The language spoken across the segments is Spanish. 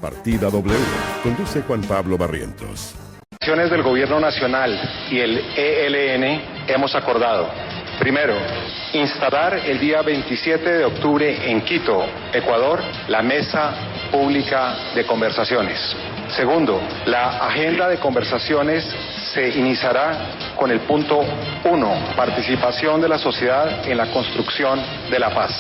Partida W. Conduce Juan Pablo Barrientos. Acciones del Gobierno Nacional y el ELN hemos acordado: primero, instalar el día 27 de octubre en Quito, Ecuador, la Mesa Pública de Conversaciones. Segundo, la agenda de conversaciones se iniciará con el punto 1, participación de la sociedad en la construcción de la paz.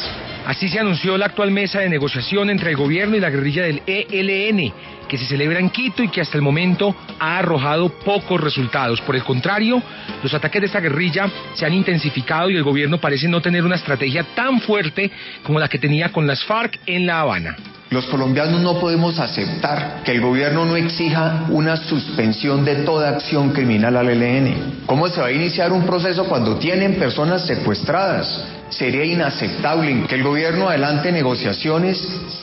Así se anunció la actual mesa de negociación entre el gobierno y la guerrilla del ELN, que se celebra en Quito y que hasta el momento ha arrojado pocos resultados. Por el contrario, los ataques de esta guerrilla se han intensificado y el gobierno parece no tener una estrategia tan fuerte como la que tenía con las FARC en La Habana. Los colombianos no podemos aceptar que el gobierno no exija una suspensión de toda acción criminal al ELN. ¿Cómo se va a iniciar un proceso cuando tienen personas secuestradas? Sería inaceptable que el gobierno adelante negociaciones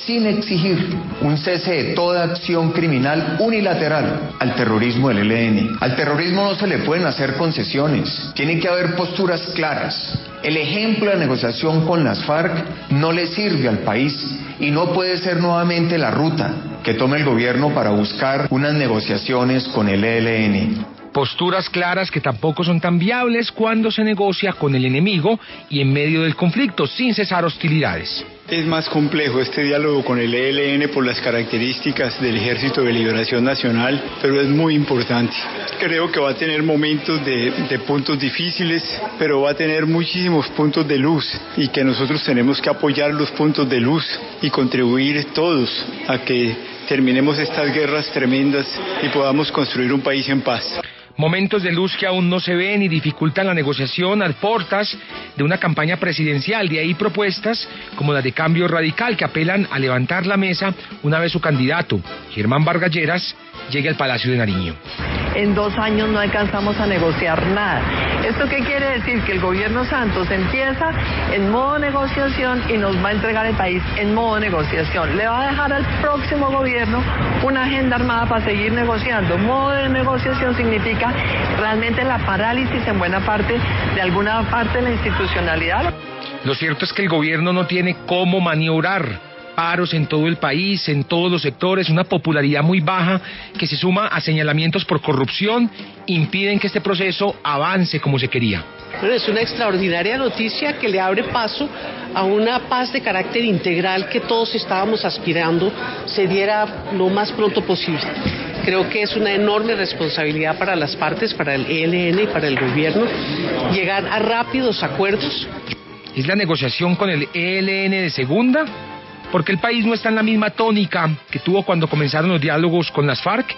sin exigir un cese de toda acción criminal unilateral al terrorismo del ELN. Al terrorismo no se le pueden hacer concesiones, tiene que haber posturas claras. El ejemplo de negociación con las FARC no le sirve al país y no puede ser nuevamente la ruta que tome el gobierno para buscar unas negociaciones con el ELN. Posturas claras que tampoco son tan viables cuando se negocia con el enemigo y en medio del conflicto, sin cesar hostilidades. Es más complejo este diálogo con el ELN por las características del Ejército de Liberación Nacional, pero es muy importante. Creo que va a tener momentos de puntos difíciles, pero va a tener muchísimos puntos de luz y que nosotros tenemos que apoyar los puntos de luz y contribuir todos a que terminemos estas guerras tremendas y podamos construir un país en paz. Momentos de luz que aún no se ven y dificultan la negociación a portas de una campaña presidencial. De ahí propuestas como la de Cambio Radical, que apelan a levantar la mesa una vez su candidato, Germán Vargas Lleras, llegue al Palacio de Nariño. En 2 años no alcanzamos a negociar nada. ¿Esto qué quiere decir? Que el gobierno Santos empieza en modo negociación y nos va a entregar el país en modo negociación. Le va a dejar al próximo gobierno una agenda armada para seguir negociando. Modo de negociación significa realmente la parálisis en buena parte de alguna parte de la institucionalidad. Lo cierto es que el gobierno no tiene cómo maniobrar. Paros en todo el país, en todos los sectores, una popularidad muy baja que se suma a señalamientos por corrupción, impiden que este proceso avance como se quería. Bueno, es una extraordinaria noticia que le abre paso a una paz de carácter integral que todos estábamos aspirando se diera lo más pronto posible. Creo que es una enorme responsabilidad para las partes, para el ELN y para el gobierno, llegar a rápidos acuerdos. ¿Es la negociación con el ELN de segunda? Porque el país no está en la misma tónica que tuvo cuando comenzaron los diálogos con las FARC.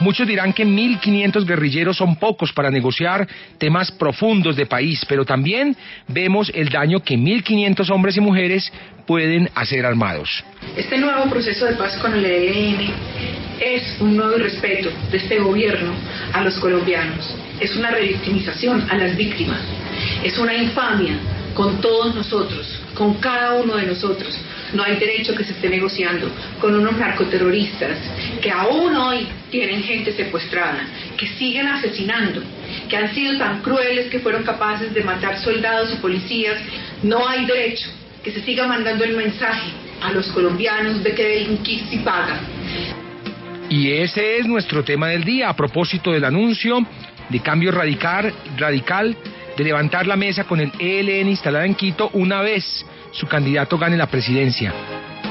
Muchos dirán que 1.500 guerrilleros son pocos para negociar temas profundos de país, pero también vemos el daño que 1.500 hombres y mujeres pueden hacer armados. Este nuevo proceso de paz con el ELN es un nuevo irrespeto de este gobierno a los colombianos. Es una revictimización a las víctimas. Es una infamia con todos nosotros, con cada uno de nosotros. No hay derecho que se esté negociando con unos narcoterroristas que aún hoy tienen gente secuestrada, que siguen asesinando, que han sido tan crueles que fueron capaces de matar soldados y policías. No hay derecho que se siga mandando el mensaje a los colombianos de que delinquir sí paga. Y ese es nuestro tema del día, a propósito del anuncio de Cambio Radical de levantar la mesa con el ELN instalada en Quito una vez su candidato gane la presidencia.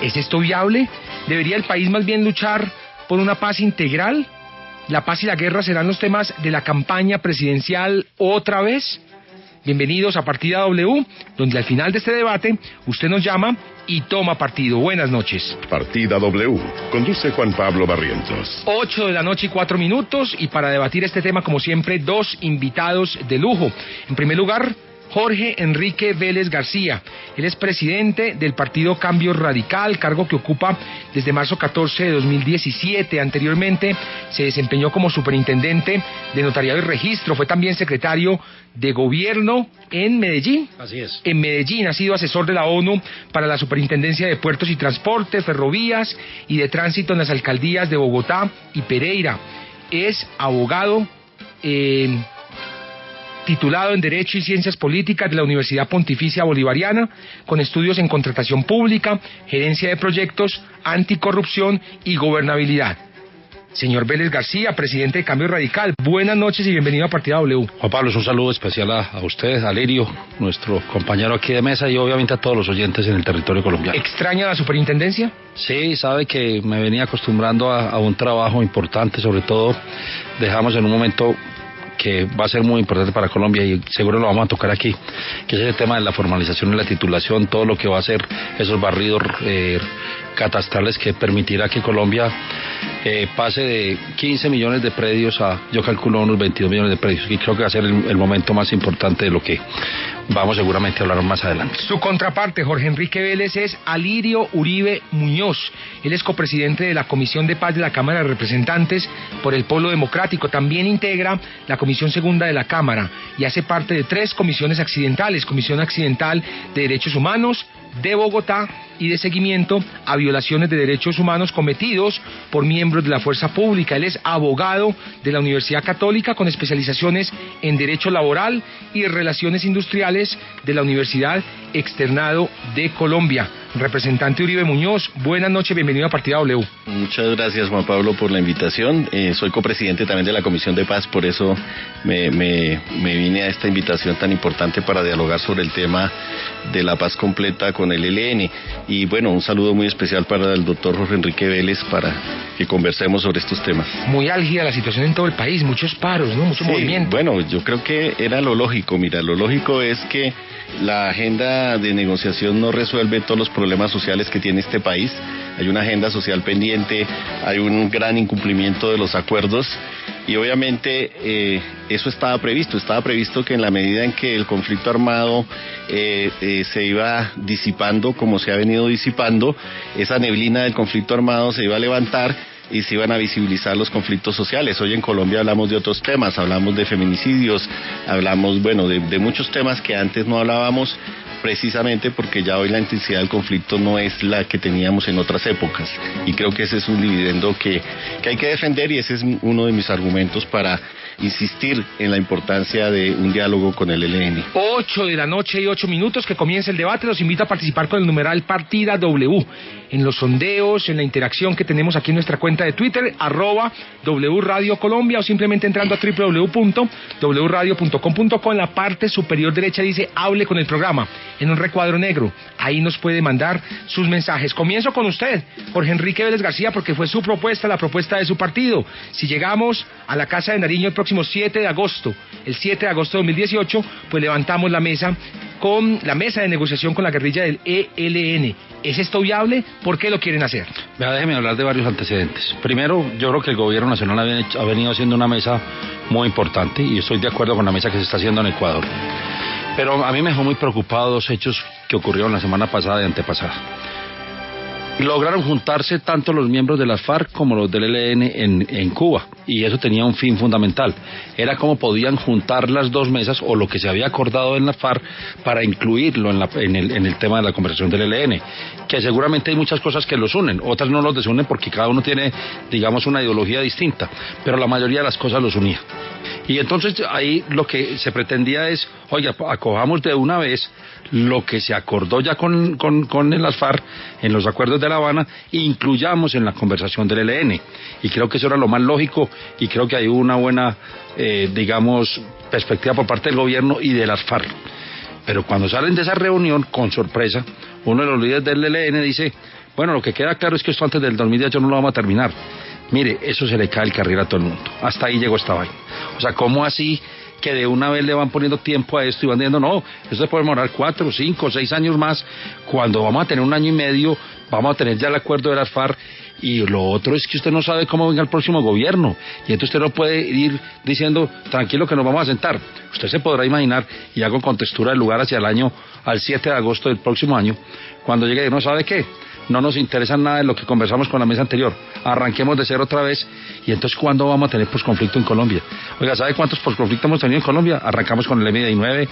¿Es esto viable? ¿Debería el país más bien luchar por una paz integral? ¿La paz y la guerra serán los temas de la campaña presidencial otra vez? Bienvenidos a Partida W, donde al final de este debate usted nos llama y toma partido. Buenas noches. Partida W. Conduce Juan Pablo Barrientos. 8:04 y para debatir este tema, como siempre, 2 invitados de lujo. En primer lugar, Jorge Enrique Vélez García. Él es presidente del partido Cambio Radical, cargo que ocupa desde marzo 14 de 2017. Anteriormente se desempeñó como superintendente de Notariado y Registro. Fue también secretario de Gobierno en Medellín. Así es. En Medellín ha sido asesor de la ONU para la Superintendencia de Puertos y Transporte, Ferrovías y de Tránsito en las alcaldías de Bogotá y Pereira. Es abogado titulado en Derecho y Ciencias Políticas de la Universidad Pontificia Bolivariana, con estudios en contratación pública, gerencia de proyectos, anticorrupción y gobernabilidad. Señor Vélez García, presidente de Cambio Radical, buenas noches y bienvenido a Partida W. Juan Pablo, es un saludo especial a usted, a Lirio, nuestro compañero aquí de mesa, y obviamente a todos los oyentes en el territorio colombiano. ¿Extraña la superintendencia? Sí, sabe que me venía acostumbrando a un trabajo importante, sobre todo dejamos en un momento que va a ser muy importante para Colombia y seguro lo vamos a tocar aquí, que es el tema de la formalización y la titulación, todo lo que va a ser esos barridos catastrales que permitirá que Colombia pase de 15 millones de predios a, yo calculo, unos 22 millones de predios, y creo que va a ser el momento más importante de lo que vamos seguramente a hablar más adelante. Su contraparte, Jorge Enrique Vélez, es Alirio Uribe Muñoz. Él es copresidente de la Comisión de Paz de la Cámara de Representantes por el Polo Democrático. También integra la Comisión Segunda de la Cámara y hace parte de 3 comisiones accidentales: Comisión Accidental de Derechos Humanos de Bogotá y de seguimiento a violaciones de derechos humanos cometidos por miembros de la fuerza pública. Él es abogado de la Universidad Católica con especializaciones en Derecho Laboral y Relaciones Industriales de la Universidad Externado de Colombia. Representante Uribe Muñoz, buenas noches, bienvenido a Partida W. Muchas gracias, Juan Pablo, por la invitación. Soy copresidente también de la Comisión de Paz, por eso me vine a esta invitación tan importante para dialogar sobre el tema de la paz completa con el ELN. Y bueno, un saludo muy especial para el doctor Jorge Enrique Vélez para que conversemos sobre estos temas. Muy álgida la situación en todo el país, muchos paros, ¿no? Mucho movimiento. Bueno, yo creo que era lo lógico. Mira, lo lógico es que la agenda de negociación no resuelve todos los problemas sociales que tiene este país. Hay una agenda social pendiente, hay un gran incumplimiento de los acuerdos y obviamente eso estaba previsto que en la medida en que el conflicto armado se iba disipando como se ha venido disipando, esa neblina del conflicto armado se iba a levantar y se iban a visibilizar los conflictos sociales. Hoy en Colombia hablamos de otros temas, hablamos de feminicidios, hablamos, bueno, de muchos temas que antes no hablábamos, precisamente porque ya hoy la intensidad del conflicto no es la que teníamos en otras épocas, y creo que ese es un dividendo que hay que defender, y ese es uno de mis argumentos para insistir en la importancia de un diálogo con el ELN. 8 de la noche y 8 minutos, que comienza el debate. Los invito a participar con el numeral Partida W, en los sondeos, en la interacción que tenemos aquí en nuestra cuenta de Twitter, @W Radio Colombia, o simplemente entrando a www.wradio.com.co. En la parte superior derecha dice hable con el programa, en un recuadro negro. Ahí nos puede mandar sus mensajes. Comienzo con usted, Jorge Enrique Vélez García, porque fue su propuesta, la propuesta de su partido. Si llegamos a la Casa de Nariño el próximo 7 de agosto, el 7 de agosto de 2018, pues levantamos la mesa de negociación con la guerrilla del ELN. ¿Es esto viable? ¿Por qué lo quieren hacer? Déjeme hablar de varios antecedentes. Primero, yo creo que el gobierno nacional ha venido haciendo una mesa muy importante, y estoy de acuerdo con la mesa que se está haciendo en Ecuador. Pero a mí me dejó muy preocupado 2 hechos que ocurrieron la semana pasada y antepasada. Lograron juntarse tanto los miembros de las FARC como los del ELN en Cuba, y eso tenía un fin fundamental. Era cómo podían juntar las 2 mesas, o lo que se había acordado en la FARC, para incluirlo en el tema de la conversación del ELN, que seguramente hay muchas cosas que los unen, otras no los desunen porque cada uno tiene, digamos, una ideología distinta, pero la mayoría de las cosas los unía. Y entonces ahí lo que se pretendía es, oiga, acojamos de una vez lo que se acordó ya con las FARC en los acuerdos de La Habana, e incluyamos en la conversación del ELN. Y creo que eso era lo más lógico, y creo que hay una buena, digamos, perspectiva por parte del gobierno y de las FARC. Pero cuando salen de esa reunión, con sorpresa, uno de los líderes del ELN dice, bueno, lo que queda claro es que esto antes del 2018 no lo vamos a terminar. Mire, eso se le cae el carril a todo el mundo. Hasta ahí llegó esta vaina. O sea, ¿cómo así que de una vez le van poniendo tiempo a esto y van diciendo, no, esto se puede demorar 4, 5, 6 años más, cuando vamos a tener 1 año y medio, vamos a tener ya el acuerdo de las FARC? Y lo otro es que usted no sabe cómo venga el próximo gobierno, y entonces usted no puede ir diciendo, tranquilo que nos vamos a sentar. Usted se podrá imaginar, y hago con textura de lugar, hacia el año, al 7 de agosto del próximo año, cuando llegue, no sabe qué, no nos interesa nada de lo que conversamos con la mesa anterior, arranquemos de cero otra vez. Y entonces, ¿cuándo vamos a tener posconflicto en Colombia? Oiga, ¿sabe cuántos posconflictos hemos tenido en Colombia? Arrancamos con el M-19,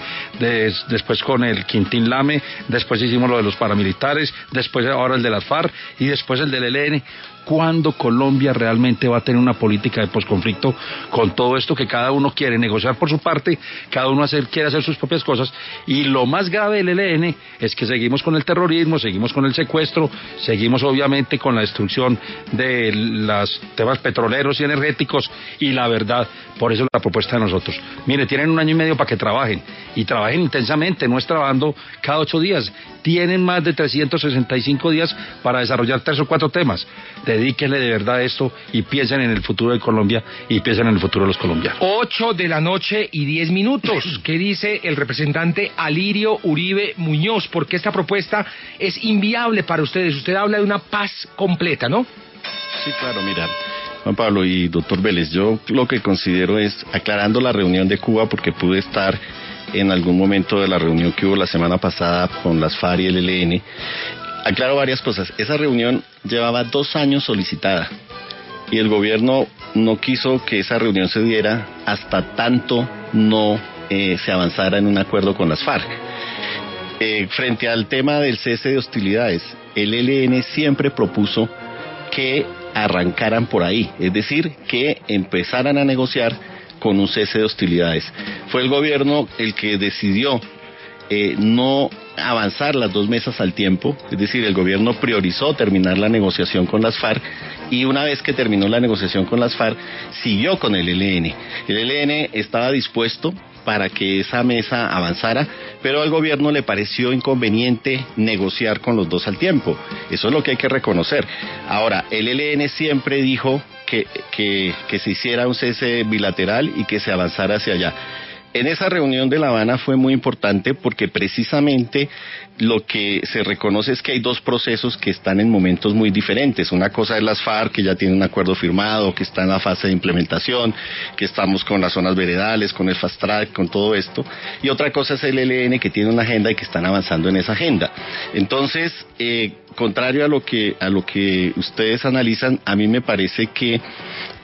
después con el Quintín Lame, después hicimos lo de los paramilitares, después ahora el de las FARC, y después el del ELN. ¿Cuándo Colombia realmente va a tener una política de posconflicto con todo esto que cada uno quiere negociar por su parte, cada uno quiere hacer sus propias cosas? Y lo más grave del ELN es que seguimos con el terrorismo, seguimos con el secuestro, seguimos obviamente con la destrucción de los temas petroleros y energéticos, y la verdad, por eso la propuesta de nosotros. Mire, tienen 1 año y medio para que trabajen, y trabajen intensamente, no es trabajando cada 8 días. Tienen más de 365 días para desarrollar 3 o 4 temas. Dedíquenle de verdad a esto y piensen en el futuro de Colombia y piensen en el futuro de los colombianos. 8:10 p.m. ¿Qué dice el representante Alirio Uribe Muñoz? Porque esta propuesta es inviable para ustedes. Usted habla de una paz completa, ¿no? Sí, claro, mira, Juan Pablo y doctor Vélez, yo lo que considero es, aclarando la reunión de Cuba, porque pude estar en algún momento de la reunión que hubo la semana pasada con las FARC y el ELN, aclaro varias cosas. Esa reunión llevaba 2 años solicitada y el gobierno no quiso que esa reunión se diera hasta tanto no se avanzara en un acuerdo con las FARC. Frente al tema del cese de hostilidades, el ELN siempre propuso que arrancaran por ahí, es decir, que empezaran a negociar con un cese de hostilidades. Fue el gobierno el que decidió no avanzar las 2 mesas al tiempo, es decir, el gobierno priorizó terminar la negociación con las FARC, y una vez que terminó la negociación con las FARC, siguió con el ELN. El ELN estaba dispuesto para que esa mesa avanzara, pero al gobierno le pareció inconveniente negociar con los 2 al tiempo. Eso es lo que hay que reconocer. Ahora, el ELN siempre dijo que se hiciera un cese bilateral y que se avanzara hacia allá. En esa reunión de La Habana fue muy importante porque precisamente lo que se reconoce es que hay 2 procesos que están en momentos muy diferentes. Una cosa es las FARC, que ya tienen un acuerdo firmado, que está en la fase de implementación, que estamos con las zonas veredales, con el fast track, con todo esto. Y otra cosa es el ELN, que tiene una agenda y que están avanzando en esa agenda. Entonces, contrario a lo que ustedes analizan, a mí me parece que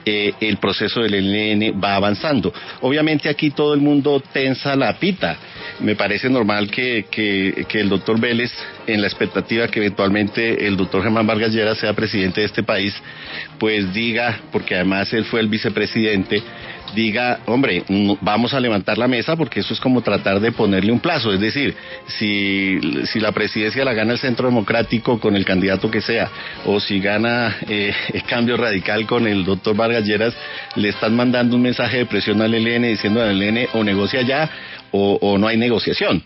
el proceso del ELN va avanzando. Obviamente aquí todo el mundo tensa la pita. Me parece normal que el doctor Vélez, en la expectativa que eventualmente el doctor Germán Vargas Lleras sea presidente de este país, pues diga, porque además él fue el vicepresidente, diga, hombre, vamos a levantar la mesa, porque eso es como tratar de ponerle un plazo. Es decir, si la presidencia la gana el Centro Democrático con el candidato que sea, o si gana el Cambio Radical con el doctor Vargas Lleras, le están mandando un mensaje de presión al ELN diciendo al ELN o negocia ya o no hay negociación.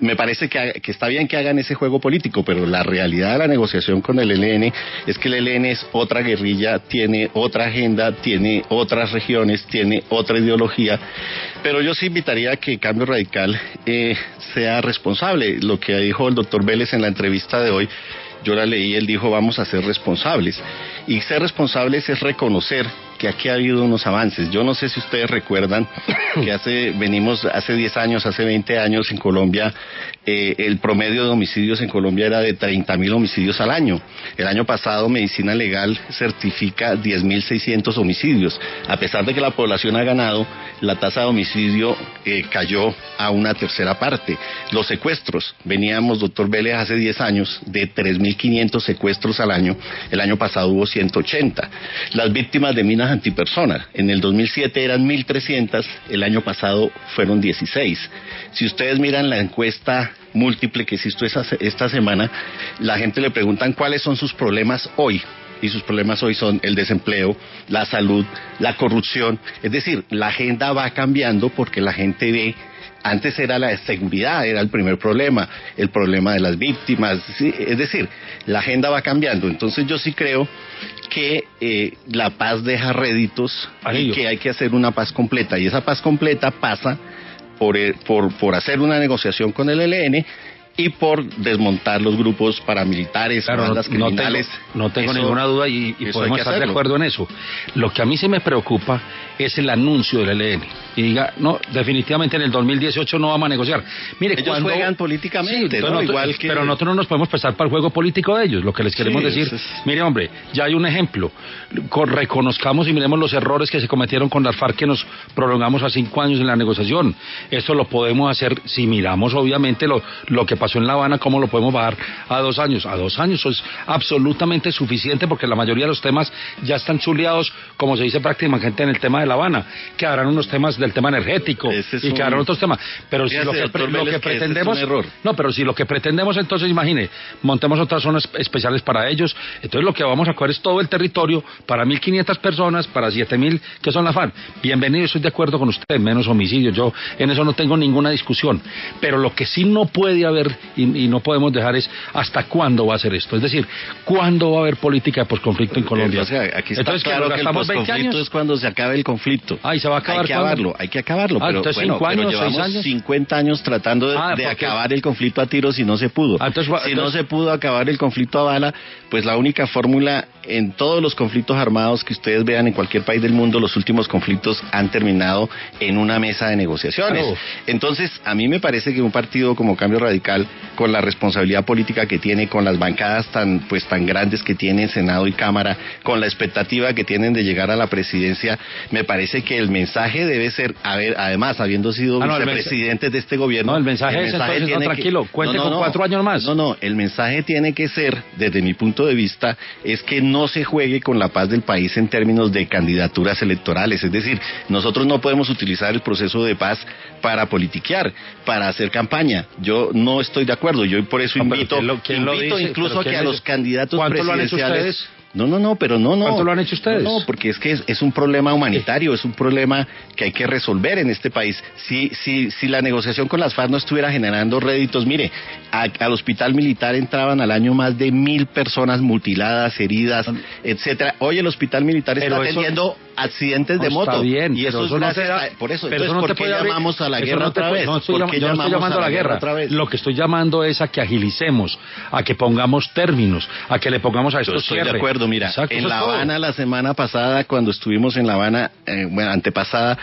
Me parece que está bien que hagan ese juego político, pero la realidad de la negociación con el ELN es que el ELN es otra guerrilla, tiene otra agenda, tiene otras regiones, tiene otra ideología, pero yo sí invitaría a que Cambio Radical sea responsable. Lo que dijo el doctor Vélez en la entrevista de hoy, yo la leí, él dijo vamos a ser responsables, y ser responsables es reconocer que aquí ha habido unos avances. Yo no sé si ustedes recuerdan que venimos hace 10 años, hace 20 años en Colombia, el promedio de homicidios en Colombia era de 30.000 homicidios al año. El año pasado Medicina Legal certifica 10.600 homicidios. A pesar de que la población ha ganado, la tasa de homicidio cayó a 1/3 parte. Los secuestros, veníamos, doctor Vélez, hace 10 años de 3.500 secuestros al año. El año pasado hubo 180. Las víctimas de minas antipersona, en el 2007 eran 1.300, el año pasado fueron 16. Si ustedes miran la encuesta múltiple que hizo esta semana, la gente le preguntan cuáles son sus problemas hoy, y sus problemas hoy son el desempleo, la salud, la corrupción. Es decir, la agenda va cambiando porque la gente ve. Antes era la seguridad, era el primer problema, el problema de las víctimas, ¿sí? Es decir, la agenda va cambiando. Entonces yo sí creo que la paz deja réditos y que hay que hacer una paz completa, y esa paz completa pasa por hacer una negociación con el ELN y por desmontar los grupos paramilitares, claro, bandas criminales. No tengo ninguna duda y podemos estar de acuerdo en eso. Lo que a mí sí me preocupa es el anuncio del ELN. Y diga, no, definitivamente en el 2018 no vamos a negociar. Mire, ellos juegan políticamente, sí, ¿no? Igual que... Pero nosotros no nos podemos prestar para el juego político de ellos. Lo que les queremos decir, mire, hombre, ya hay un ejemplo. Reconozcamos y miremos los errores que se cometieron con las FARC, que nos prolongamos a 5 años en la negociación. Esto lo podemos hacer si miramos, obviamente, lo que pasó en La Habana, ¿cómo lo podemos bajar a 2 años? A 2 años eso es absolutamente suficiente, porque la mayoría de los temas ya están chuleados, como se dice prácticamente en el tema de La Habana. Quedarán unos temas del tema energético y quedarán otros temas. Pero si lo que pretendemos... No, pero si lo que pretendemos, entonces imagine, montemos otras zonas especiales para ellos. Entonces lo que vamos a coger es todo el territorio para 1.500 personas, para 7.000 que son la FARC. Bienvenido, estoy de acuerdo con usted, menos homicidios. Yo en eso no tengo ninguna discusión. Pero lo que sí no puede haber y no podemos dejar es hasta cuándo va a ser esto. Es decir, ¿cuándo va a haber política de posconflicto en Colombia? O sea, aquí está entonces, claro que el posconflicto es cuando se acabe el conflicto. ¿Y se va a acabar? Hay que acabarlo. Pero, entonces, bueno, 5 años, pero llevamos 6 años. 50 años tratando de acabar el conflicto a tiros y no se pudo. Si no se pudo acabar el conflicto a bala, pues la única fórmula en todos los conflictos armados que ustedes vean en cualquier país del mundo, los últimos conflictos han terminado en una mesa de negociaciones. Claro. Entonces, a mí me parece que un partido como Cambio Radical, con la responsabilidad política que tiene, con las bancadas tan grandes que tiene Senado y Cámara, con la expectativa que tienen de llegar a la presidencia, me parece que el mensaje debe ser, además, habiendo sido vicepresidentes de este gobierno... No, el mensaje es entonces, no, tranquilo, cuente con 4 años más. No, el mensaje tiene que ser, desde mi punto de vista, es que no se juegue con la paz del país en términos de candidaturas electorales. Es decir, nosotros no podemos utilizar el proceso de paz para politiquear, para hacer campaña. Yo no estoy de acuerdo. Yo por eso invito incluso a que a los candidatos presidenciales... ¿Cuánto lo han hecho ustedes? Pero no. ¿Cuánto lo han hecho ustedes? No, porque es que es un problema humanitario, es un problema que hay que resolver en este país. Si la negociación con las FARC no estuviera generando réditos, mire, al hospital militar entraban al año más de 1.000 personas mutiladas, heridas, etcétera. Hoy el hospital militar está atendiendo accidentes de moto. Está bien, y eso es gracias por eso. Pero entonces, ¿por qué llamamos a la guerra otra vez? No estoy llamando a la guerra otra vez. Lo que estoy llamando es a que agilicemos, a que pongamos términos, a que le pongamos a esto cierre. Estoy de acuerdo. Mira, exacto, en La Habana la semana pasada, cuando estuvimos en La Habana, antepasada,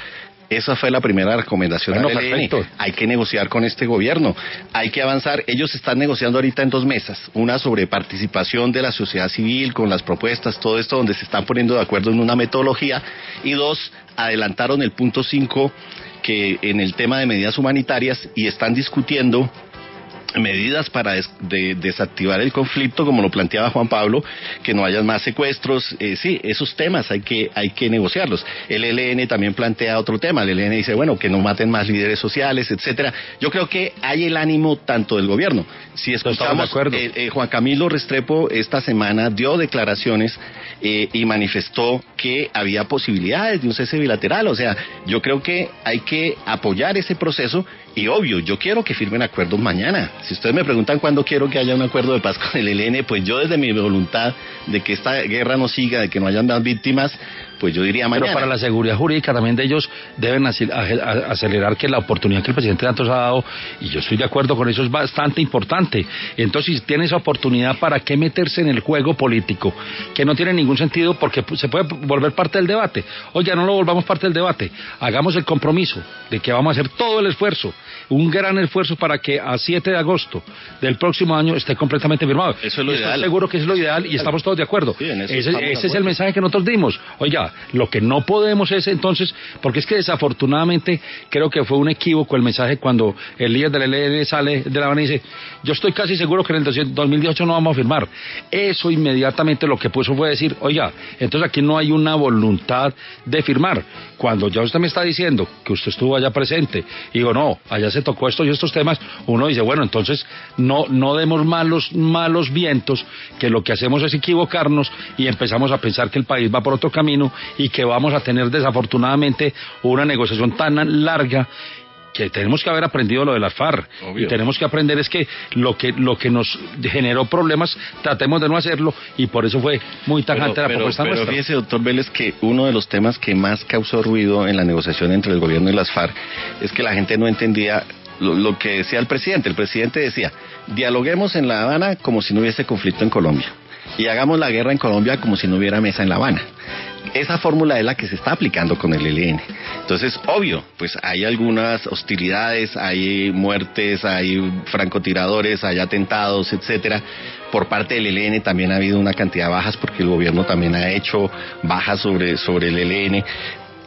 esa fue la primera recomendación al ELN. Hay que negociar con este gobierno, hay que avanzar. Ellos están negociando ahorita en 2 mesas, una sobre participación de la sociedad civil con las propuestas, todo esto donde se están poniendo de acuerdo en una metodología, y 2, adelantaron el punto 5 que en el tema de medidas humanitarias, y están discutiendo medidas para desactivar el conflicto, como lo planteaba Juan Pablo, que no haya más secuestros. Sí, esos temas hay que negociarlos. El ELN también plantea otro tema. El ELN dice, bueno, que no maten más líderes sociales, etcétera. Yo creo que hay el ánimo tanto del gobierno. Si escuchamos, Juan Camilo Restrepo esta semana dio declaraciones y manifestó que había posibilidades de un cese bilateral. O sea, yo creo que hay que apoyar ese proceso. Y obvio, yo quiero que firmen acuerdos mañana. Si ustedes me preguntan cuándo quiero que haya un acuerdo de paz con el ELN, pues yo desde mi voluntad de que esta guerra no siga, de que no hayan más víctimas, pues yo diría mañana. Pero para la seguridad jurídica también de ellos deben acelerar que la oportunidad que el presidente Santos ha dado, y yo estoy de acuerdo con eso, es bastante importante. Entonces, si tiene esa oportunidad, ¿para qué meterse en el juego político? Que no tiene ningún sentido, porque se puede volver parte del debate. Oye, no lo volvamos parte del debate. Hagamos el compromiso de que vamos a hacer todo el esfuerzo, un gran esfuerzo, para que a 7 de agosto del próximo año esté completamente firmado. Eso es lo ideal. Estoy seguro que es lo ideal y estamos todos de acuerdo. Sí, ese es el mensaje que nosotros dimos. Oiga, lo que no podemos es entonces, porque es que desafortunadamente creo que fue un equívoco el mensaje cuando el líder del ELN sale de La Habana y dice, yo estoy casi seguro que en el 2018 no vamos a firmar. Eso inmediatamente lo que puso fue decir, oiga, entonces aquí no hay una voluntad de firmar. Cuando ya usted me está diciendo que usted estuvo allá presente y digo, no, allá se tocó esto y estos temas, uno dice, bueno, entonces no demos malos vientos, que lo que hacemos es equivocarnos y empezamos a pensar que el país va por otro camino y que vamos a tener desafortunadamente una negociación tan larga, que tenemos que haber aprendido lo de las FARC. Obvio. Y tenemos que aprender es que lo que nos generó problemas, tratemos de no hacerlo, y por eso fue muy tajante la propuesta nuestra. Pero fíjese, doctor Vélez, que uno de los temas que más causó ruido en la negociación entre el gobierno y las FARC es que la gente no entendía lo que decía el presidente. El presidente decía, dialoguemos en La Habana como si no hubiese conflicto en Colombia, y hagamos la guerra en Colombia como si no hubiera mesa en La Habana. Esa fórmula es la que se está aplicando con el ELN. Entonces, obvio, pues hay algunas hostilidades, hay muertes, hay francotiradores, hay atentados, etcétera. Por parte del ELN también ha habido una cantidad de bajas, porque el gobierno también ha hecho bajas sobre el ELN.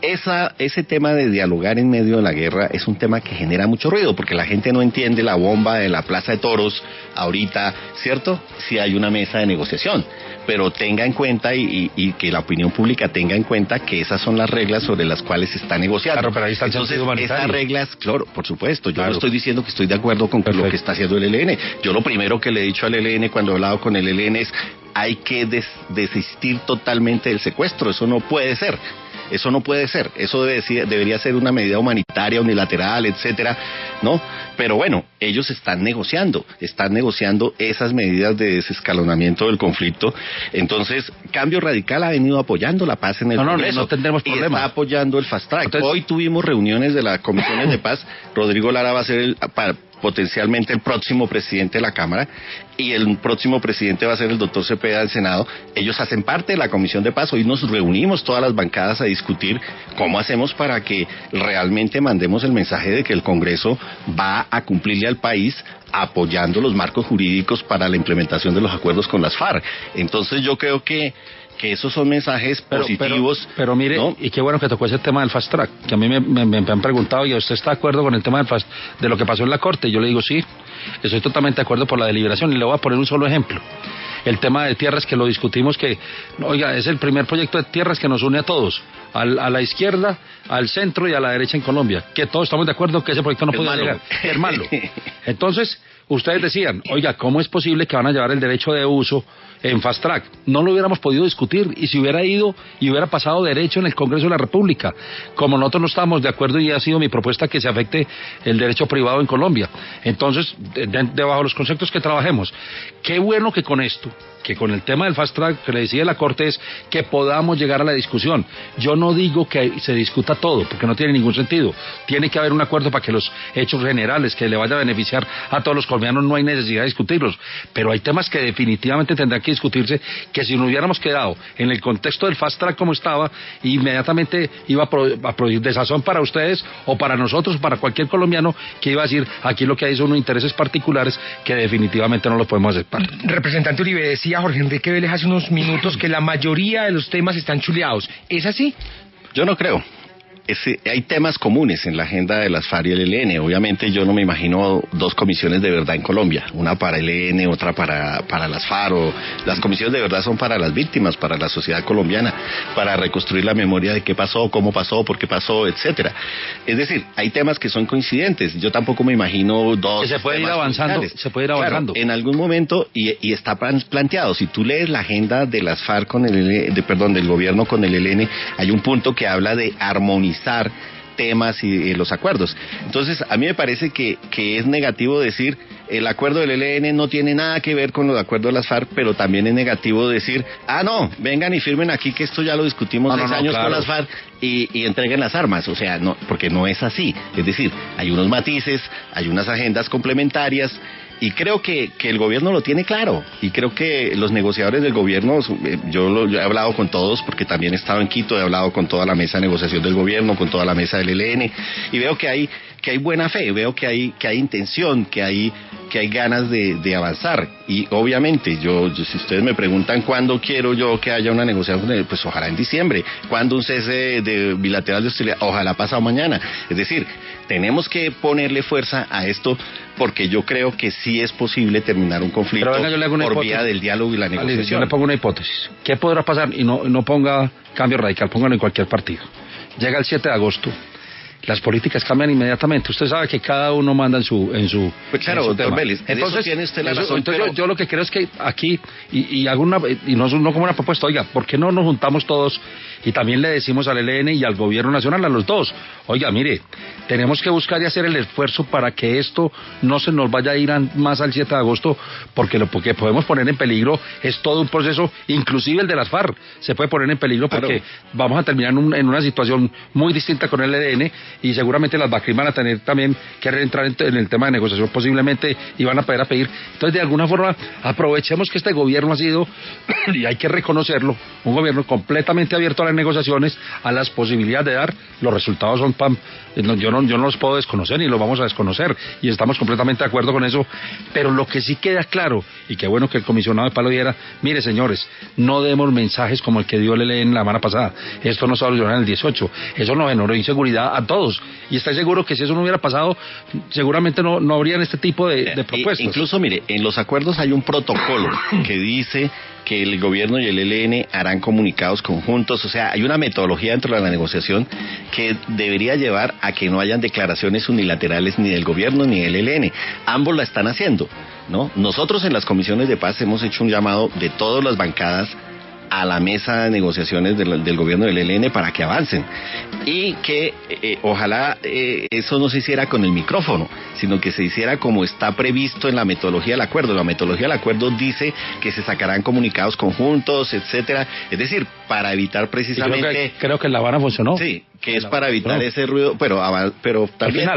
ese tema de dialogar en medio de la guerra es un tema que genera mucho ruido, porque la gente no entiende la bomba de la Plaza de Toros ahorita, ¿cierto? Si hay una mesa de negociación, pero tenga en cuenta y que la opinión pública tenga en cuenta que esas son las reglas sobre las cuales se está negociando. Claro, pero ahí está el Entonces, sentido humanitario. esas reglas, claro, por supuesto, yo Claro. no estoy diciendo que estoy de acuerdo con lo que está haciendo el ELN. Yo lo primero que le he dicho al ELN cuando he hablado con el ELN es: hay que desistir totalmente del secuestro, eso no puede ser. Eso no puede ser, eso debería ser una medida humanitaria, unilateral, etcétera, ¿no? Pero bueno, ellos están negociando esas medidas de desescalonamiento del conflicto. Entonces, Cambio Radical ha venido apoyando la paz en el Congreso. No tendremos y problema. está apoyando el Fast Track. Entonces, hoy tuvimos reuniones de las comisiones de paz. Rodrigo Lara va a ser potencialmente el próximo presidente de la Cámara, y el próximo presidente va a ser el doctor Cepeda del Senado. Ellos hacen parte de la Comisión de Paz. Hoy nos reunimos todas las bancadas a discutir cómo hacemos para que realmente mandemos el mensaje de que el Congreso va a cumplirle al país apoyando los marcos jurídicos para la implementación de los acuerdos con las FARC. Entonces yo creo que esos son mensajes positivos. Pero mire, ¿no? Y qué bueno que tocó ese tema del Fast Track, que a mí me han preguntado, ¿y usted está de acuerdo con el tema de lo que pasó en la Corte? Y yo le digo, sí, estoy totalmente de acuerdo por la deliberación, y le voy a poner un solo ejemplo. El tema de tierras, que lo discutimos, que, oiga, es el primer proyecto de tierras que nos une a todos, a la izquierda, al centro y a la derecha en Colombia, que todos estamos de acuerdo que ese proyecto no podía llegar. Es malo. Entonces, ustedes decían, oiga, ¿cómo es posible que van a llevar el derecho de uso en Fast Track? No lo hubiéramos podido discutir, y si hubiera ido y hubiera pasado derecho en el Congreso de la República. Como nosotros no estábamos de acuerdo, y ha sido mi propuesta que se afecte el derecho privado en Colombia. Entonces, debajo de los conceptos que trabajemos, qué bueno que con esto, que con el tema del Fast Track que le decía la Corte, es que podamos llegar a la discusión. Yo no digo que se discuta todo, porque no tiene ningún sentido. Tiene que haber un acuerdo para que los hechos generales que le vaya a beneficiar a todos los colombianos no hay necesidad de discutirlos. Pero hay temas que definitivamente tendrán que discutirse, que si no hubiéramos quedado en el contexto del Fast Track como estaba, inmediatamente iba a producir desazón para ustedes o para nosotros o para cualquier colombiano, que iba a decir, aquí lo que hay son unos intereses particulares que definitivamente no los podemos aceptar. Representante Uribe, decía Jorge Enrique Vélez hace unos minutos que la mayoría de los temas están chuleados. ¿Es así? Yo no creo. Hay temas comunes en la agenda de las FARC y el ELN. Obviamente yo no me imagino dos comisiones de verdad en Colombia, una para el ELN, otra para las FARC. Las comisiones de verdad son para las víctimas, para la sociedad colombiana, para reconstruir la memoria de qué pasó, cómo pasó, por qué pasó, etcétera. Es decir, hay temas que son coincidentes. Yo tampoco me imagino dos. Que se puede ir avanzando, Claro, en algún momento, y está planteado. Si tú lees la agenda de las FARC del gobierno con el ELN, hay un punto que habla de armonizar temas y los acuerdos. Entonces, a mí me parece que es negativo decir el acuerdo del ELN no tiene nada que ver con los acuerdos de las FARC, pero también es negativo decir, no, vengan y firmen aquí que esto ya lo discutimos 6 años con las FARC y entreguen las armas. O sea, no, porque no es así. Es decir, hay unos matices, hay unas agendas complementarias, y creo que el gobierno lo tiene claro, y creo que los negociadores del gobierno, yo he hablado con todos, porque también he estado en Quito, he hablado con toda la mesa de negociación del gobierno, con toda la mesa del ELN, y veo que hay buena fe, veo que hay intención, que hay ganas de avanzar. Y obviamente yo si ustedes me preguntan cuándo quiero yo que haya una negociación, pues ojalá en diciembre. ¿Cuándo un cese de bilateral de hostilidad? Ojalá pasado mañana. Es decir, tenemos que ponerle fuerza a esto, porque yo creo que sí es posible terminar un conflicto por vía del diálogo y la negociación. Yo le pongo una hipótesis. ¿Qué podrá pasar? Y no ponga Cambio Radical, póngalo en cualquier partido. Llega el 7 de agosto. Las políticas cambian inmediatamente. Usted sabe que cada uno manda en su pues claro, doctor Vélez, entonces tiene usted la razón. Entonces yo lo que creo es que aquí, y hago no como una propuesta, oiga, ¿por qué no nos juntamos todos y también le decimos al ELN y al gobierno nacional, a los dos, oiga, mire, tenemos que buscar y hacer el esfuerzo para que esto no se nos vaya a ir más al 7 de agosto, porque lo que podemos poner en peligro es todo un proceso, inclusive el de las FARC, se puede poner en peligro porque vamos a terminar en una situación muy distinta con el ELN, y seguramente las BACRIM van a tener también que entrar en el tema de negociación posiblemente y van a pedir. Entonces, de alguna forma, aprovechemos que este gobierno ha sido, y hay que reconocerlo, un gobierno completamente abierto a las negociaciones, a las posibilidades de dar. Los resultados son yo no los puedo desconocer ni los vamos a desconocer, y estamos completamente de acuerdo con eso, pero lo que sí queda claro, y qué bueno que el comisionado de Palo dijera, mire señores, no demos mensajes como el que dio el ELN la semana pasada, esto no se va a solucionar en el 18, eso nos generó inseguridad a todos, y estoy seguro que si eso no hubiera pasado, seguramente no habrían este tipo de propuestas. Incluso, mire, en los acuerdos hay un protocolo que dice que el gobierno y el ELN harán comunicados conjuntos, o sea, hay una metodología dentro de la negociación que debería llevar a que no hayan declaraciones unilaterales ni del gobierno ni del ELN. Ambos la están haciendo, ¿no? Nosotros en las comisiones de paz hemos hecho un llamado de todas las bancadas a la mesa de negociaciones del gobierno del ELN para que avancen y que ojalá eso no se hiciera con el micrófono, sino que se hiciera como está previsto en la metodología del acuerdo. La metodología del acuerdo dice que se sacarán comunicados conjuntos, etcétera, es decir, para evitar precisamente... Creo que en La Habana funcionó. Sí, que es para evitar ese ruido, pero también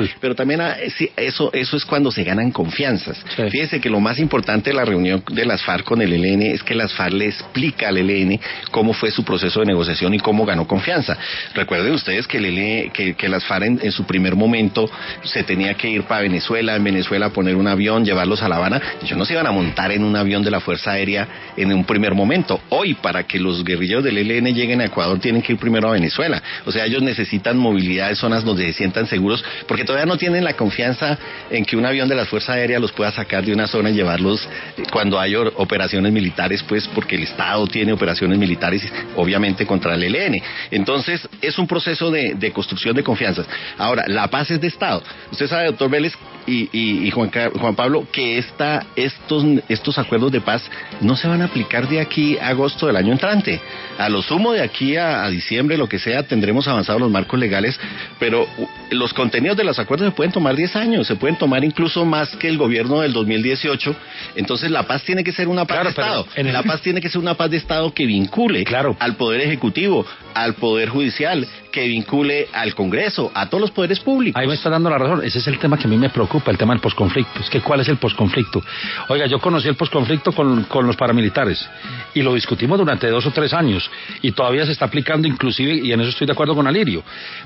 sí, eso es cuando se ganan confianzas. Sí. Fíjese que lo más importante de la reunión de las FARC con el ELN es que las FARC le explica al ELN cómo fue su proceso de negociación y cómo ganó confianza. Recuerden ustedes que el ELN, que las FARC en su primer momento se tenía que ir para Venezuela, en Venezuela poner un avión, llevarlos a La Habana. Ellos no se iban a montar en un avión de la Fuerza Aérea en un primer momento. Hoy, para que los guerrilleros del ELN lleguen a Ecuador, tienen que ir primero a Venezuela. O sea, ellos necesitan movilidad de zonas donde se sientan seguros, porque todavía no tienen la confianza en que un avión de la Fuerza Aérea los pueda sacar de una zona y llevarlos cuando hay operaciones militares, pues porque el Estado tiene operaciones militares, obviamente contra el ELN. Entonces, es un proceso de construcción de confianzas. Ahora, la paz es de Estado. Usted sabe, doctor Vélez y Juan Pablo, que estos acuerdos de paz no se van a aplicar de aquí a agosto del año entrante. A lo sumo de aquí a diciembre, lo que sea, tendremos avanzados los marcos legales, pero los contenidos de los acuerdos se pueden tomar 10 años, se pueden tomar incluso más que el gobierno del 2018. Entonces la paz tiene que ser una paz de Estado. La paz tiene que ser una paz de Estado que vincule al Poder Ejecutivo, al Poder Judicial, que vincule al Congreso, a todos los poderes públicos. Ahí me está dando la razón. Ese es el tema que a mí me preocupa, el tema del posconflicto. Es que ¿cuál es el posconflicto? Oiga, yo conocí el posconflicto con los paramilitares y lo discutimos durante 2 o 3 años y todavía se está aplicando inclusive, y en eso estoy de acuerdo con Alirio,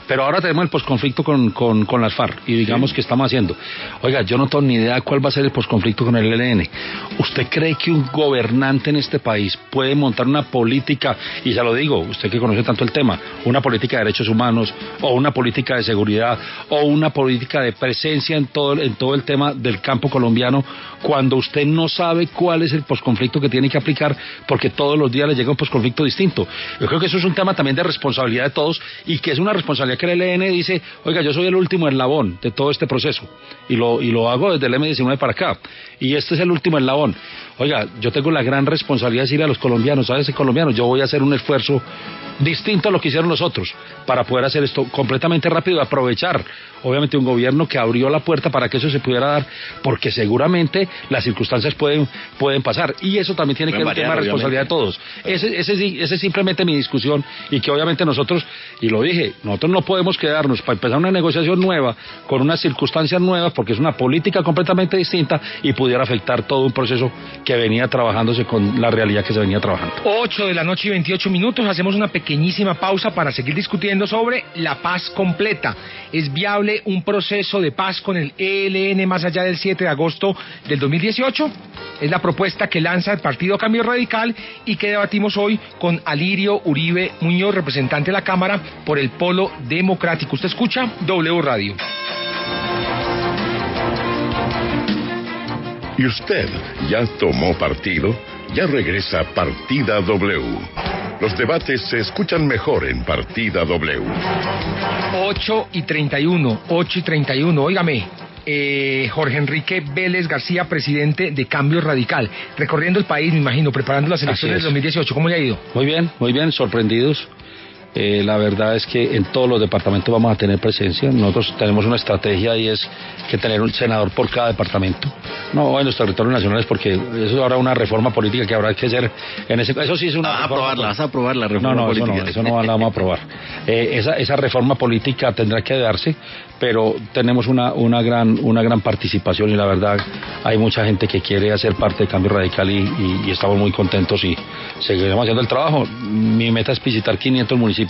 pero ahora tenemos el posconflicto con las FARC y digamos que estamos haciendo. Oiga, yo no tengo ni idea de cuál va a ser el posconflicto con el ELN. ¿Usted cree que un gobernante en este país puede montar una política, y ya lo digo, usted que conoce tanto el tema, una política de derechos humanos o una política de seguridad o una política de presencia en todo el tema del campo colombiano, cuando usted no sabe cuál es el posconflicto que tiene que aplicar, porque todos los días le llega un posconflicto distinto? Yo creo que eso es un tema también de responsabilidad de todos, y que es una responsabilidad que el ELN dice, oiga, yo soy el último eslabón de todo este proceso, y lo hago desde el M19 para acá, y este es el último eslabón. Oiga, yo tengo la gran responsabilidad de decirle a los colombianos, ¿sabes? Colombianos, yo voy a hacer un esfuerzo distinto a lo que hicieron los otros para poder hacer esto completamente rápido y aprovechar, obviamente, un gobierno que abrió la puerta para que eso se pudiera dar, porque seguramente las circunstancias pueden pasar, y eso también tiene que ser un tema de responsabilidad de todos. Ese es simplemente mi discusión, y que obviamente nosotros, y lo dije, nosotros no podemos quedarnos para empezar una negociación nueva con unas circunstancias nuevas, porque es una política completamente distinta y pudiera afectar todo un proceso que venía trabajándose con la realidad que se venía trabajando. 8:28 p.m, hacemos una pequeñísima pausa para seguir discutiendo sobre la paz completa. ¿Es viable un proceso de paz con el ELN más allá del 7 de agosto del 2018? Es la propuesta que lanza el Partido Cambio Radical y que debatimos hoy con Alirio Uribe Muñoz, representante de la Cámara por el Polo Democrático. Usted escucha W Radio. ¿Y usted ya tomó partido? Ya regresa Partida W. Los debates se escuchan mejor en Partida W. 8:31. Óigame, Jorge Enrique Vélez García, presidente de Cambio Radical, recorriendo el país, me imagino, preparando las elecciones del 2018. ¿Cómo le ha ido? Muy bien, sorprendidos. La verdad es que en todos los departamentos vamos a tener presencia. Nosotros tenemos una estrategia y es que tener un senador por cada departamento. No en los territorios nacionales, porque eso es ahora una reforma política que habrá que hacer en ese. Eso sí es una. Vas a aprobar la reforma política. Eso no la vamos a aprobar. Esa reforma política tendrá que darse, pero tenemos una gran participación y la verdad hay mucha gente que quiere hacer parte de Cambio Radical y estamos muy contentos y seguiremos haciendo el trabajo. Mi meta es visitar 500 municipios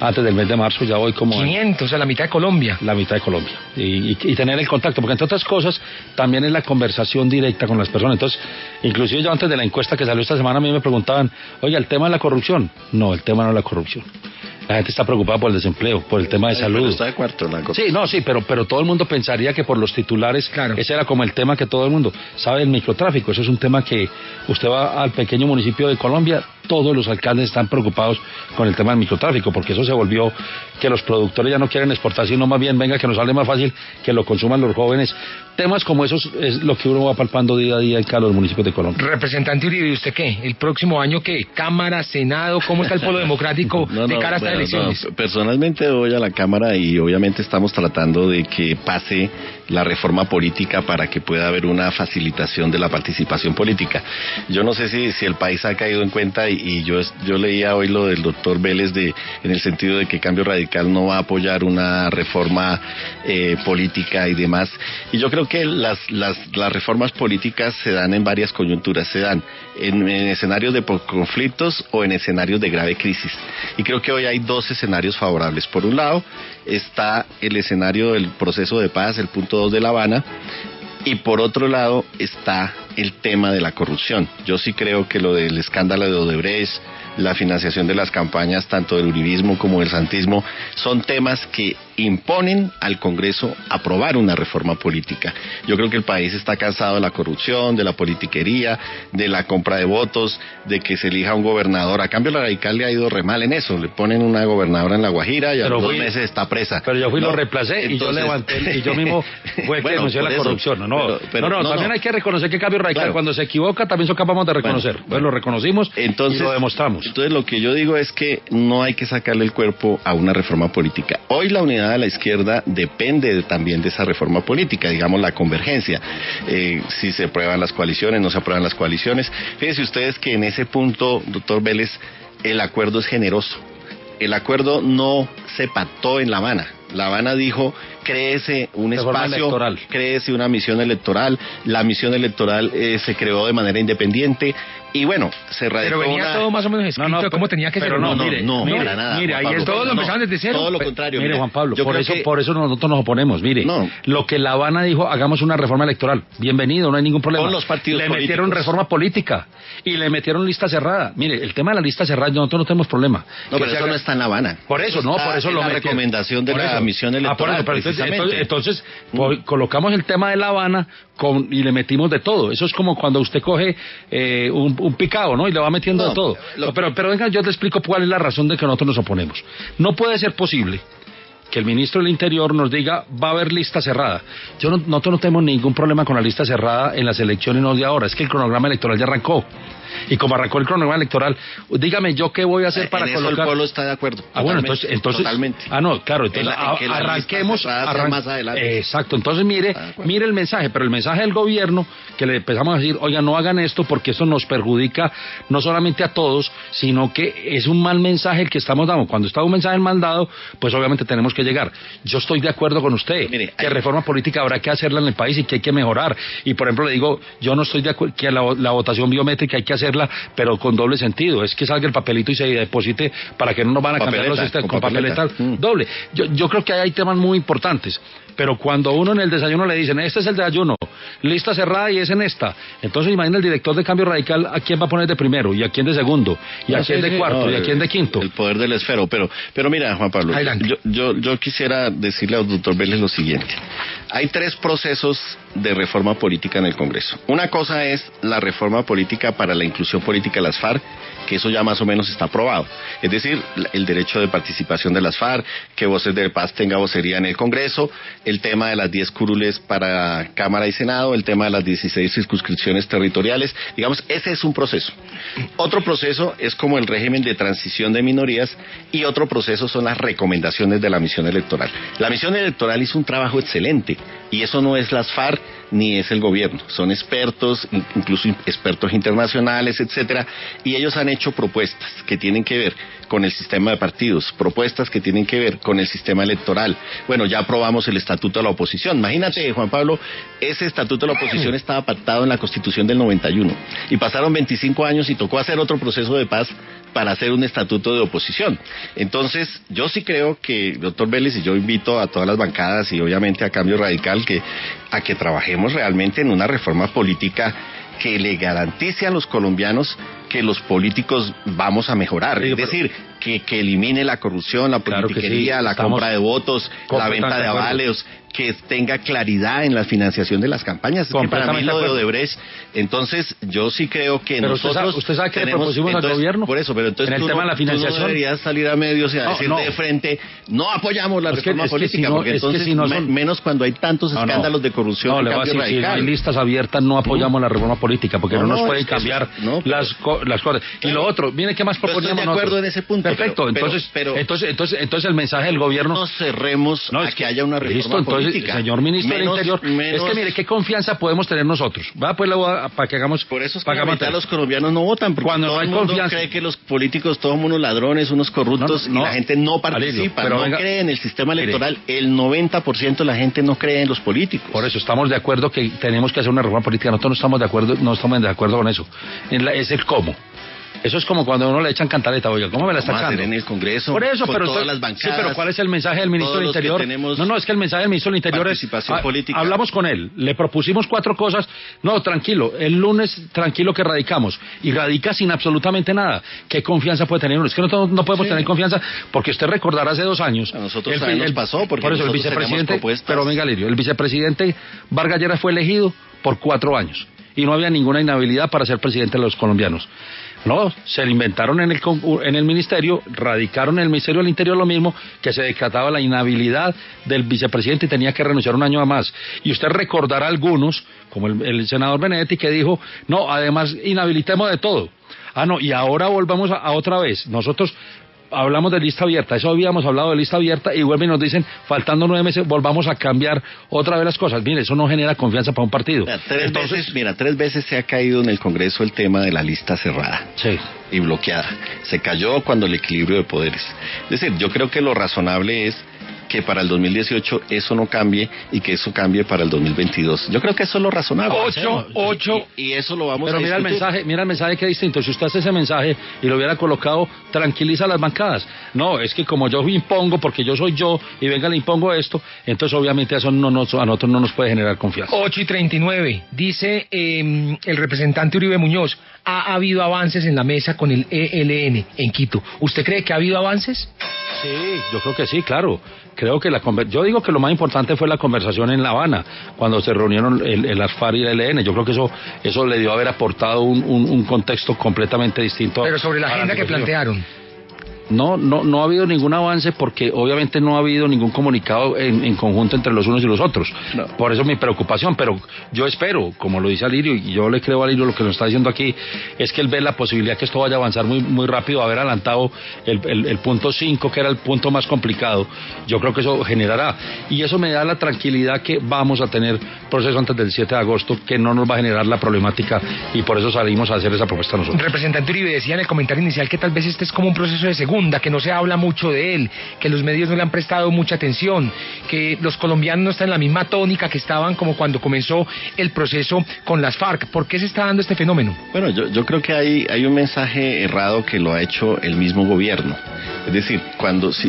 antes del mes de marzo. Ya voy como 500, o sea, la mitad de Colombia. La mitad de Colombia y tener el contacto, porque entre otras cosas también es la conversación directa con las personas. Entonces, inclusive yo antes de la encuesta que salió esta semana a mí me preguntaban, oiga, ¿el tema es la corrupción? No, el tema no es la corrupción. La gente está preocupada por el desempleo, por el tema de salud. Pero está de acuerdo en la corrupción. Sí, pero todo el mundo pensaría que por los titulares, claro, ese era como el tema que todo el mundo sabe. El microtráfico, eso es un tema que usted va al pequeño municipio de Colombia, todos los alcaldes están preocupados con el tema del microtráfico, porque eso se volvió que los productores ya no quieren exportar, sino más bien, venga, que nos sale más fácil que lo consuman los jóvenes. Temas como esos es lo que uno va palpando día a día en cada los municipios de Colombia. Representante Uribe, ¿y usted qué? ¿El próximo año qué? ¿Cámara, Senado? ¿Cómo está el polo democrático de cara a estas elecciones? Personalmente voy a la Cámara y obviamente estamos tratando de que pase la reforma política para que pueda haber una facilitación de la participación política. Yo no sé si el país ha caído en cuenta y yo leía hoy lo del doctor Vélez en el sentido de que Cambio Radical no va a apoyar una reforma política y demás. Y yo creo que las reformas políticas se dan en varias coyunturas, se dan en escenarios de conflictos o en escenarios de grave crisis. Y creo que hoy hay dos escenarios favorables. Por un lado está el escenario del proceso de paz, el punto 2 de La Habana, y por otro lado está el tema de la corrupción. Yo sí creo que lo del escándalo de Odebrecht, la financiación de las campañas tanto del uribismo como del santismo, son temas que imponen al Congreso aprobar una reforma política. Yo creo que el país está cansado de la corrupción, de la politiquería, de la compra de votos, de que se elija un gobernador. A Cambio Radical le ha ido re mal en eso. Le ponen una gobernadora en La Guajira y a los 2 meses está presa. Pero yo fui, lo reemplacé. Entonces, y yo levanté, y yo mismo fue que denunció la corrupción. También hay que reconocer que Cambio Radical, claro, cuando se equivoca, también somos capaces de reconocer. Bueno, lo reconocimos y lo demostramos. Entonces lo que yo digo es que no hay que sacarle el cuerpo a una reforma política. Hoy la unidad de la izquierda depende también de esa reforma política, digamos la convergencia. Si se aprueban las coaliciones, no se aprueban las coaliciones. Fíjense ustedes que en ese punto, doctor Vélez, el acuerdo es generoso. El acuerdo no se pactó en La Habana. La Habana dijo, créese un espacio, créese una misión electoral. La misión electoral se creó de manera independiente. Y bueno, se radicó. Pero venía todo más o menos escrito de cómo tenía que ser. Pero para nada. Mire, ahí es todo lo empezaron desde cero. Todo lo contrario. Mire, Juan Pablo, por eso nosotros nos oponemos. Mire, lo que La Habana dijo, hagamos una reforma electoral. Bienvenido, no hay ningún problema. Con los partidos políticos. Le metieron reforma política y le metieron lista cerrada. Mire, el tema de la lista cerrada, nosotros no tenemos problema. No, pero eso no está en La Habana. Por eso, no, por eso lo metieron. La recomendación de la misión electoral. Entonces colocamos el tema de La Habana y le metimos de todo. Eso es como cuando usted coge un picado, ¿no? Y le va metiendo de todo. Pero venga, yo te explico cuál es la razón de que nosotros nos oponemos. No puede ser posible que el ministro del Interior nos diga, va a haber lista cerrada. Nosotros no tenemos ningún problema con la lista cerrada en las elecciones, no de ahora. Es que el cronograma electoral ya arrancó. Y como arrancó el cronograma electoral, dígame yo qué voy a hacer para colocar. Eso el pueblo está de acuerdo. Bueno, entonces totalmente. Claro, entonces arranquemos. Más adelante. Exacto, entonces mire el mensaje, pero el mensaje del gobierno, que le empezamos a decir, oiga, no hagan esto porque eso nos perjudica no solamente a todos, sino que es un mal mensaje el que estamos dando. Cuando está un mensaje mal dado, pues obviamente tenemos que llegar. Yo estoy de acuerdo con usted, que reforma política habrá que hacerla en el país y que hay que mejorar. Y por ejemplo le digo, yo no estoy de acuerdo que la votación biométrica hay que hacerla, pero con doble sentido. Es que salga el papelito y se deposite para que no nos van a cambiar los sistemas con papeleta doble. Yo creo que hay temas muy importantes, pero cuando uno en el desayuno le dicen, este es el desayuno, lista cerrada y es en esta, entonces imagina el director de Cambio Radical a quién va a poner de primero, y a quién de segundo, y a quién de cuarto, y a quién de quinto. El poder del esfero. Pero mira, Juan Pablo, yo quisiera decirle al doctor Vélez lo siguiente. Hay 3 procesos de reforma política en el Congreso. Una cosa es la reforma política para la inclusión política de las FARC, que eso ya más o menos está aprobado. Es decir, el derecho de participación de las FARC, que Voces de Paz tenga vocería en el Congreso, el tema de las 10 curules para Cámara y Senado, el tema de las 16 circunscripciones territoriales, digamos, ese es un proceso. Otro proceso es como el régimen de transición de minorías y otro proceso son las recomendaciones de la misión electoral. La misión electoral hizo un trabajo excelente y eso no es las FARC ni es el gobierno, son expertos, incluso expertos internacionales, etcétera, y ellos han hecho propuestas que tienen que ver con el sistema de partidos, propuestas que tienen que ver con el sistema electoral. Bueno, ya aprobamos el Estatuto de la Oposición. Imagínate, Juan Pablo, ese Estatuto de la Oposición estaba pactado en la Constitución del 91 y pasaron 25 años y tocó hacer otro proceso de paz para hacer un estatuto de oposición. Entonces, yo sí creo que, doctor Vélez, y yo invito a todas las bancadas y obviamente a Cambio Radical a que trabajemos realmente en una reforma política que le garantice a los colombianos que los políticos vamos a mejorar, es decir, que elimine la corrupción, la politiquería, la compra de votos, la venta de avales, que tenga claridad en la financiación de las campañas. Es que para mí lo de Odebrecht, entonces yo sí creo que pero nosotros... ¿Usted sabe que le propusimos al gobierno? Por eso, pero entonces en el tema de la financiación, tú no deberías salir a medios y a decir de frente, no apoyamos la reforma política, porque entonces menos cuando hay tantos escándalos de corrupción. No, le va a decir, si hay listas abiertas, no apoyamos la reforma política, porque no nos pueden cambiar las cosas. Y lo otro, miren qué más proponíamos nosotros. Estoy de acuerdo en ese punto. Perfecto, entonces el mensaje del gobierno... No cerremos a que haya una reforma política. Señor ministro del Interior, es que mire, ¿qué confianza podemos tener nosotros? Va, pues para que hagamos... Por eso es que la mitad de los colombianos no votan, porque cuando todo el mundo cree que los políticos, todos unos ladrones, unos corruptos, y la gente no participa, pero no cree en el sistema electoral. El 90% de la gente no cree en los políticos. Por eso estamos de acuerdo que tenemos que hacer una reforma política. Nosotros no estamos de acuerdo con eso. Es el cómo. Eso es como cuando a uno le echan cantaleta, oiga, ¿cómo me la está echando? En el Congreso, por eso, con pero todas las bancadas. Sí, pero ¿cuál es el mensaje del ministro del Interior? No, es que el mensaje del ministro del Interior es... política. Hablamos con él, le propusimos 4 cosas. No, tranquilo, el lunes tranquilo que radicamos. Y radica sin absolutamente nada. ¿Qué confianza puede tener uno? Es que no podemos tener confianza, porque usted recordará hace 2 años... A nosotros también nos pasó, porque por eso nosotros el vicepresidente... Pero venga, Lirio, el vicepresidente Vargas Lleras fue elegido por 4 años. Y no había ninguna inhabilidad para ser presidente de los colombianos. No, se le inventaron en el ministerio, radicaron en el Ministerio del Interior lo mismo, que se decretaba la inhabilidad del vicepresidente y tenía que renunciar 1 año más. Y usted recordará a algunos, como el senador Benedetti, que dijo, no, además inhabilitemos de todo. No, y ahora volvamos a otra vez. Nosotros hablamos de lista abierta, eso habíamos hablado de lista abierta y vuelven y nos dicen, faltando 9 meses, volvamos a cambiar otra vez las cosas. Mire, eso no genera confianza para un partido. 3 veces se ha caído en el Congreso el tema de la lista cerrada. Sí. Y bloqueada. Se cayó cuando el equilibrio de poderes. Es decir, yo creo que lo razonable es que para el 2018 eso no cambie y que eso cambie para el 2022. Yo creo que eso es lo razonable. 8. Y eso lo vamos a discutir. Pero mira el mensaje que es distinto. Si usted hace ese mensaje y lo hubiera colocado, tranquiliza a las bancadas. No, es que como yo impongo, porque yo soy yo, y venga, le impongo esto, entonces obviamente eso a nosotros no nos puede generar confianza. 8:39. Dice el representante Uribe Muñoz, ha habido avances en la mesa con el ELN en Quito. ¿Usted cree que ha habido avances? Sí, yo creo que sí, claro. Creo que yo digo que lo más importante fue la conversación en La Habana, cuando se reunieron el FARC y el ELN. Yo creo que eso le dio haber aportado un contexto completamente distinto. Pero sobre la agenda que plantearon. No ha habido ningún avance porque obviamente no ha habido ningún comunicado en conjunto entre los unos y los otros. No. Por eso mi preocupación, pero yo espero, como lo dice Alirio, y yo le creo a Alirio lo que nos está diciendo aquí, es que él ve la posibilidad que esto vaya a avanzar muy rápido, haber adelantado el punto 5, que era el punto más complicado. Yo creo que eso generará, y eso me da la tranquilidad que vamos a tener proceso antes del 7 de agosto, que no nos va a generar la problemática, y por eso salimos a hacer esa propuesta nosotros. Representante Uribe decía en el comentario inicial que tal vez este es como un proceso de segunda, que no se habla mucho de él, que los medios no le han prestado mucha atención, que los colombianos no están en la misma tónica que estaban como cuando comenzó el proceso con las FARC. ¿Por qué se está dando este fenómeno? Bueno, yo creo que hay un mensaje errado que lo ha hecho el mismo gobierno. Es decir,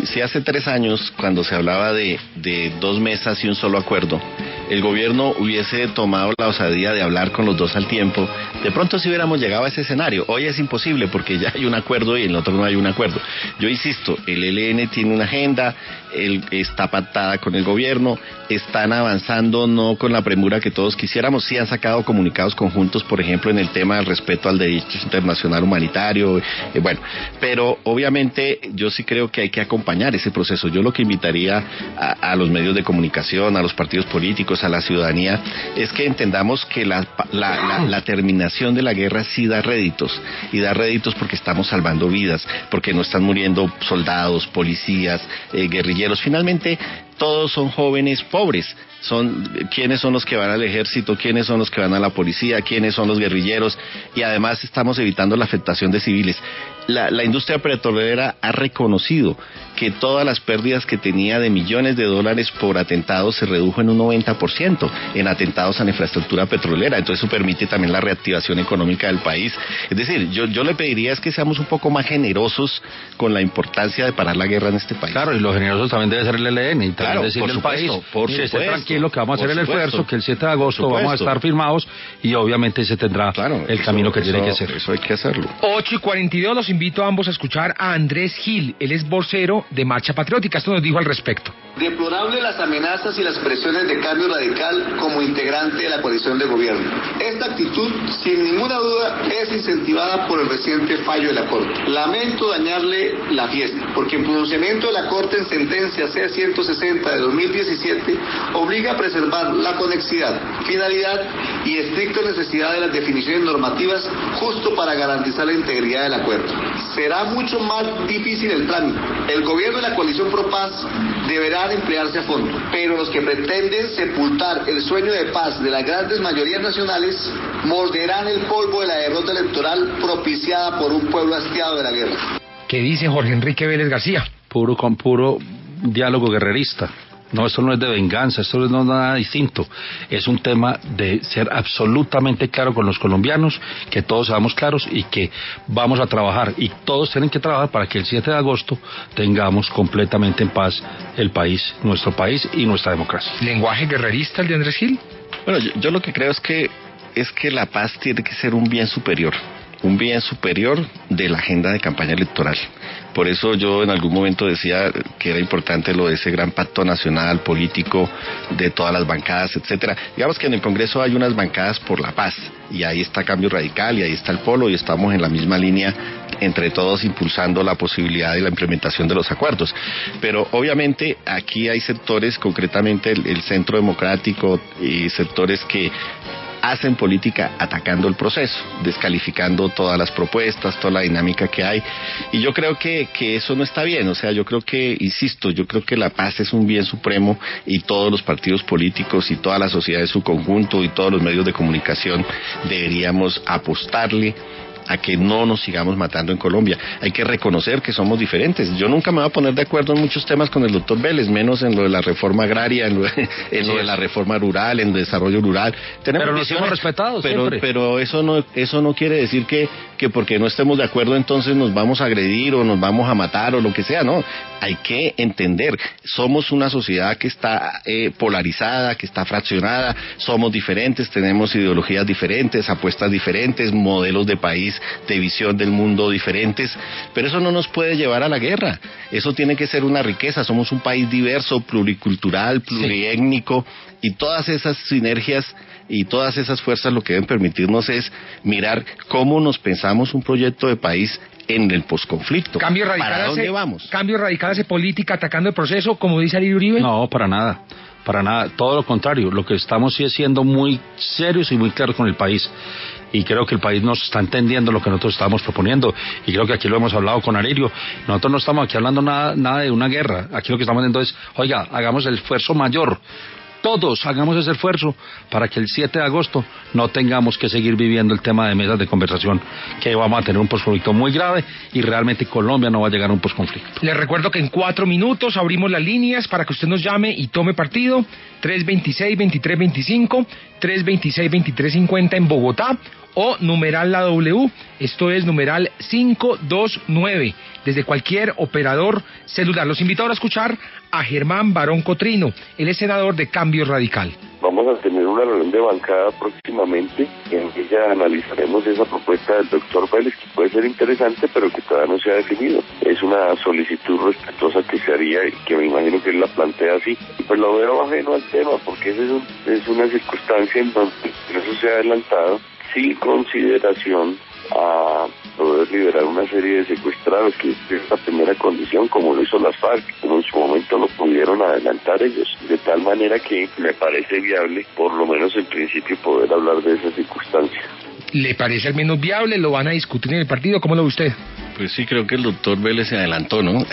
si hace 3 años, cuando se hablaba de 2 mesas y un solo acuerdo, el gobierno hubiese tomado la osadía de hablar con los dos al tiempo, de pronto sí hubiéramos llegado a ese escenario. Hoy es imposible porque ya hay un acuerdo y en el otro no hay un acuerdo. Yo insisto, el ELN tiene una agenda, él está pactada con el gobierno, están avanzando no con la premura que todos quisiéramos, sí han sacado comunicados conjuntos, por ejemplo, en el tema del respeto al derecho internacional humanitario, bueno, pero obviamente yo sí creo que hay que acompañar ese proceso. Yo lo que invitaría a los medios de comunicación, a los partidos políticos, a la ciudadanía, es que entendamos que la terminación de la guerra sí da réditos, y da réditos porque estamos salvando vidas, porque no están muriendo soldados, policías, guerrilleros. Finalmente, todos son jóvenes pobres. ¿Quiénes son los que van al ejército? ¿Quiénes son los que van a la policía? ¿Quiénes son los guerrilleros? Y además estamos evitando la afectación de civiles. La industria petrolera ha reconocido que todas las pérdidas que tenía de millones de dólares por atentados se redujo en un 90% en atentados a la infraestructura petrolera. Entonces eso permite también la reactivación económica del país. Es decir, yo le pediría es que seamos un poco más generosos con la importancia de parar la guerra en este país. Claro, y los generosos también debe ser el ELN, y también decirle al país, mire, esté tranquilo que vamos a hacer el esfuerzo, que el 7 de agosto vamos a estar firmados, y obviamente se tendrá el camino que tiene que ser. Eso hay que hacerlo. 8:42, los invito a ambos a escuchar a Andrés Gil, él es vocero de Marcha Patriótica. Esto nos dijo al respecto. Deplorable las amenazas y las presiones de Cambio Radical como integrante de la coalición de gobierno. Esta actitud, sin ninguna duda, es incentivada por el reciente fallo de la Corte. Lamento dañarle la fiesta, porque el pronunciamiento de la Corte en sentencia C-160 de 2017 obliga a preservar la conexidad, finalidad y estricta necesidad de las definiciones normativas justo para garantizar la integridad del acuerdo. Será mucho más difícil el trámite. El gobierno y la coalición Pro Paz deberán emplearse a fondo, pero los que pretenden sepultar el sueño de paz de las grandes mayorías nacionales morderán el polvo de la derrota electoral propiciada por un pueblo hastiado de la guerra. ¿Qué dice Jorge Enrique Vélez García? Puro diálogo guerrerista. No, esto no es de venganza, esto no es nada distinto. Es un tema de ser absolutamente claro con los colombianos, que todos seamos claros y que vamos a trabajar, y todos tienen que trabajar para que el 7 de agosto tengamos completamente en paz el país, nuestro país y nuestra democracia. ¿Lenguaje guerrerista el de Andrés Gil? Bueno, yo lo que creo es que la paz tiene que ser un bien superior de la agenda de campaña electoral. Por eso yo en algún momento decía que era importante lo de ese gran pacto nacional, político, de todas las bancadas, etcétera. Digamos que en el Congreso hay unas bancadas por la paz, y ahí está Cambio Radical, y ahí está el Polo, y estamos en la misma línea entre todos impulsando la posibilidad de la implementación de los acuerdos. Pero obviamente aquí hay sectores, concretamente el Centro Democrático, y sectores que hacen política atacando el proceso, descalificando todas las propuestas, toda la dinámica que hay, y yo creo que eso no está bien. O sea, yo creo que la paz es un bien supremo, y todos los partidos políticos y toda la sociedad en su conjunto y todos los medios de comunicación deberíamos apostarle a que no nos sigamos matando en Colombia. Hay que reconocer que somos diferentes. Yo nunca me voy a poner de acuerdo en muchos temas con el doctor Vélez, menos en lo de la reforma agraria, en lo de la reforma rural, en el desarrollo rural. Pero nos hemos respetado siempre. Pero eso no quiere decir que porque no estemos de acuerdo entonces nos vamos a agredir o nos vamos a matar o lo que sea. No, hay que entender, somos una sociedad que está polarizada, que está fraccionada, somos diferentes, tenemos ideologías diferentes, apuestas diferentes, modelos de país, de visión del mundo diferentes, pero eso no nos puede llevar a la guerra. Eso tiene que ser una riqueza. Somos un país diverso, pluricultural, pluriétnico, y todas esas sinergias y todas esas fuerzas lo que deben permitirnos es mirar cómo nos pensamos un proyecto de país en el posconflicto. ¿Cambio radical ¿Para dónde vamos? ¿Cambio radical hace política atacando el proceso, como dice Ali Uribe? No, para nada, todo lo contrario. Lo que estamos sí es siendo muy serios y muy claros con el país, y creo que el país nos está entendiendo lo que nosotros estamos proponiendo, y creo que aquí lo hemos hablado con Alirio. Nosotros no estamos aquí hablando nada de una guerra. Aquí lo que estamos haciendo es, oiga, hagamos el esfuerzo mayor, todos hagamos ese esfuerzo para que el 7 de agosto no tengamos que seguir viviendo el tema de mesas de conversación, que vamos a tener un posconflicto muy grave, y realmente Colombia no va a llegar a un posconflicto. Les recuerdo que en 4 minutos abrimos las líneas para que usted nos llame y tome partido. 326-2325, 326-2350 en Bogotá, o numeral la W, esto es numeral 529, desde cualquier operador celular. Los invito ahora a escuchar a Germán Barón Cotrino, él es senador de Cambio Radical. Vamos a tener una reunión de bancada próximamente, en ella analizaremos esa propuesta del doctor Vélez, que puede ser interesante, pero que todavía no se ha definido. Es una solicitud respetuosa que se haría y que me imagino que él la plantea así. Y pues lo veo ajeno al tema, porque es una circunstancia en donde eso se ha adelantado sin consideración a poder liberar una serie de secuestrados, que es la primera condición, como lo hizo las FARC, como en su momento lo pudieron adelantar ellos, de tal manera que me parece viable, por lo menos en principio, poder hablar de esa circunstancia. ¿Le parece al menos viable? ¿Lo van a discutir en el partido? ¿Cómo lo ve usted? Pues sí, creo que el doctor Vélez se adelantó, ¿no?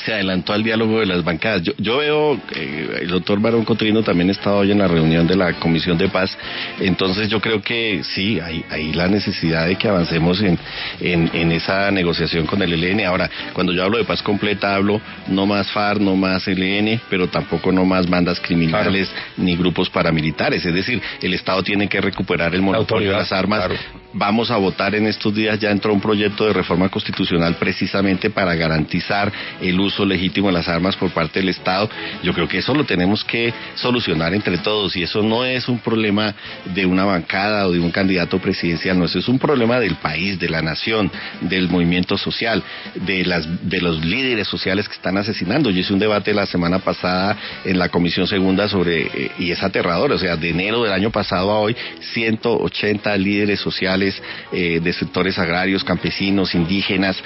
Se adelantó al diálogo de las bancadas. Yo veo, el doctor Barón Cotrino también estaba hoy en la reunión de la Comisión de Paz, entonces yo creo que sí, hay la necesidad de que avancemos en esa negociación con el ELN. Ahora, cuando yo hablo de paz completa, hablo no más FARC, no más ELN, pero tampoco no más bandas criminales, claro, ni grupos paramilitares. Es decir, el Estado tiene que recuperar el monopolio de las armas. Claro. Vamos a votar en estos días, ya entró un proyecto de reforma constitucional precisamente para garantizar el uso legítimo de las armas por parte del Estado. Yo creo que eso lo tenemos que solucionar entre todos, y eso no es un problema de una bancada o de un candidato presidencial, no, eso es un problema del país, de la nación, del movimiento social, de los líderes sociales que están asesinando. Yo hice un debate la semana pasada en la Comisión Segunda sobre, y es aterrador, o sea, de enero del año pasado a hoy, 180 líderes sociales de sectores agrarios, campesinos, indígenas,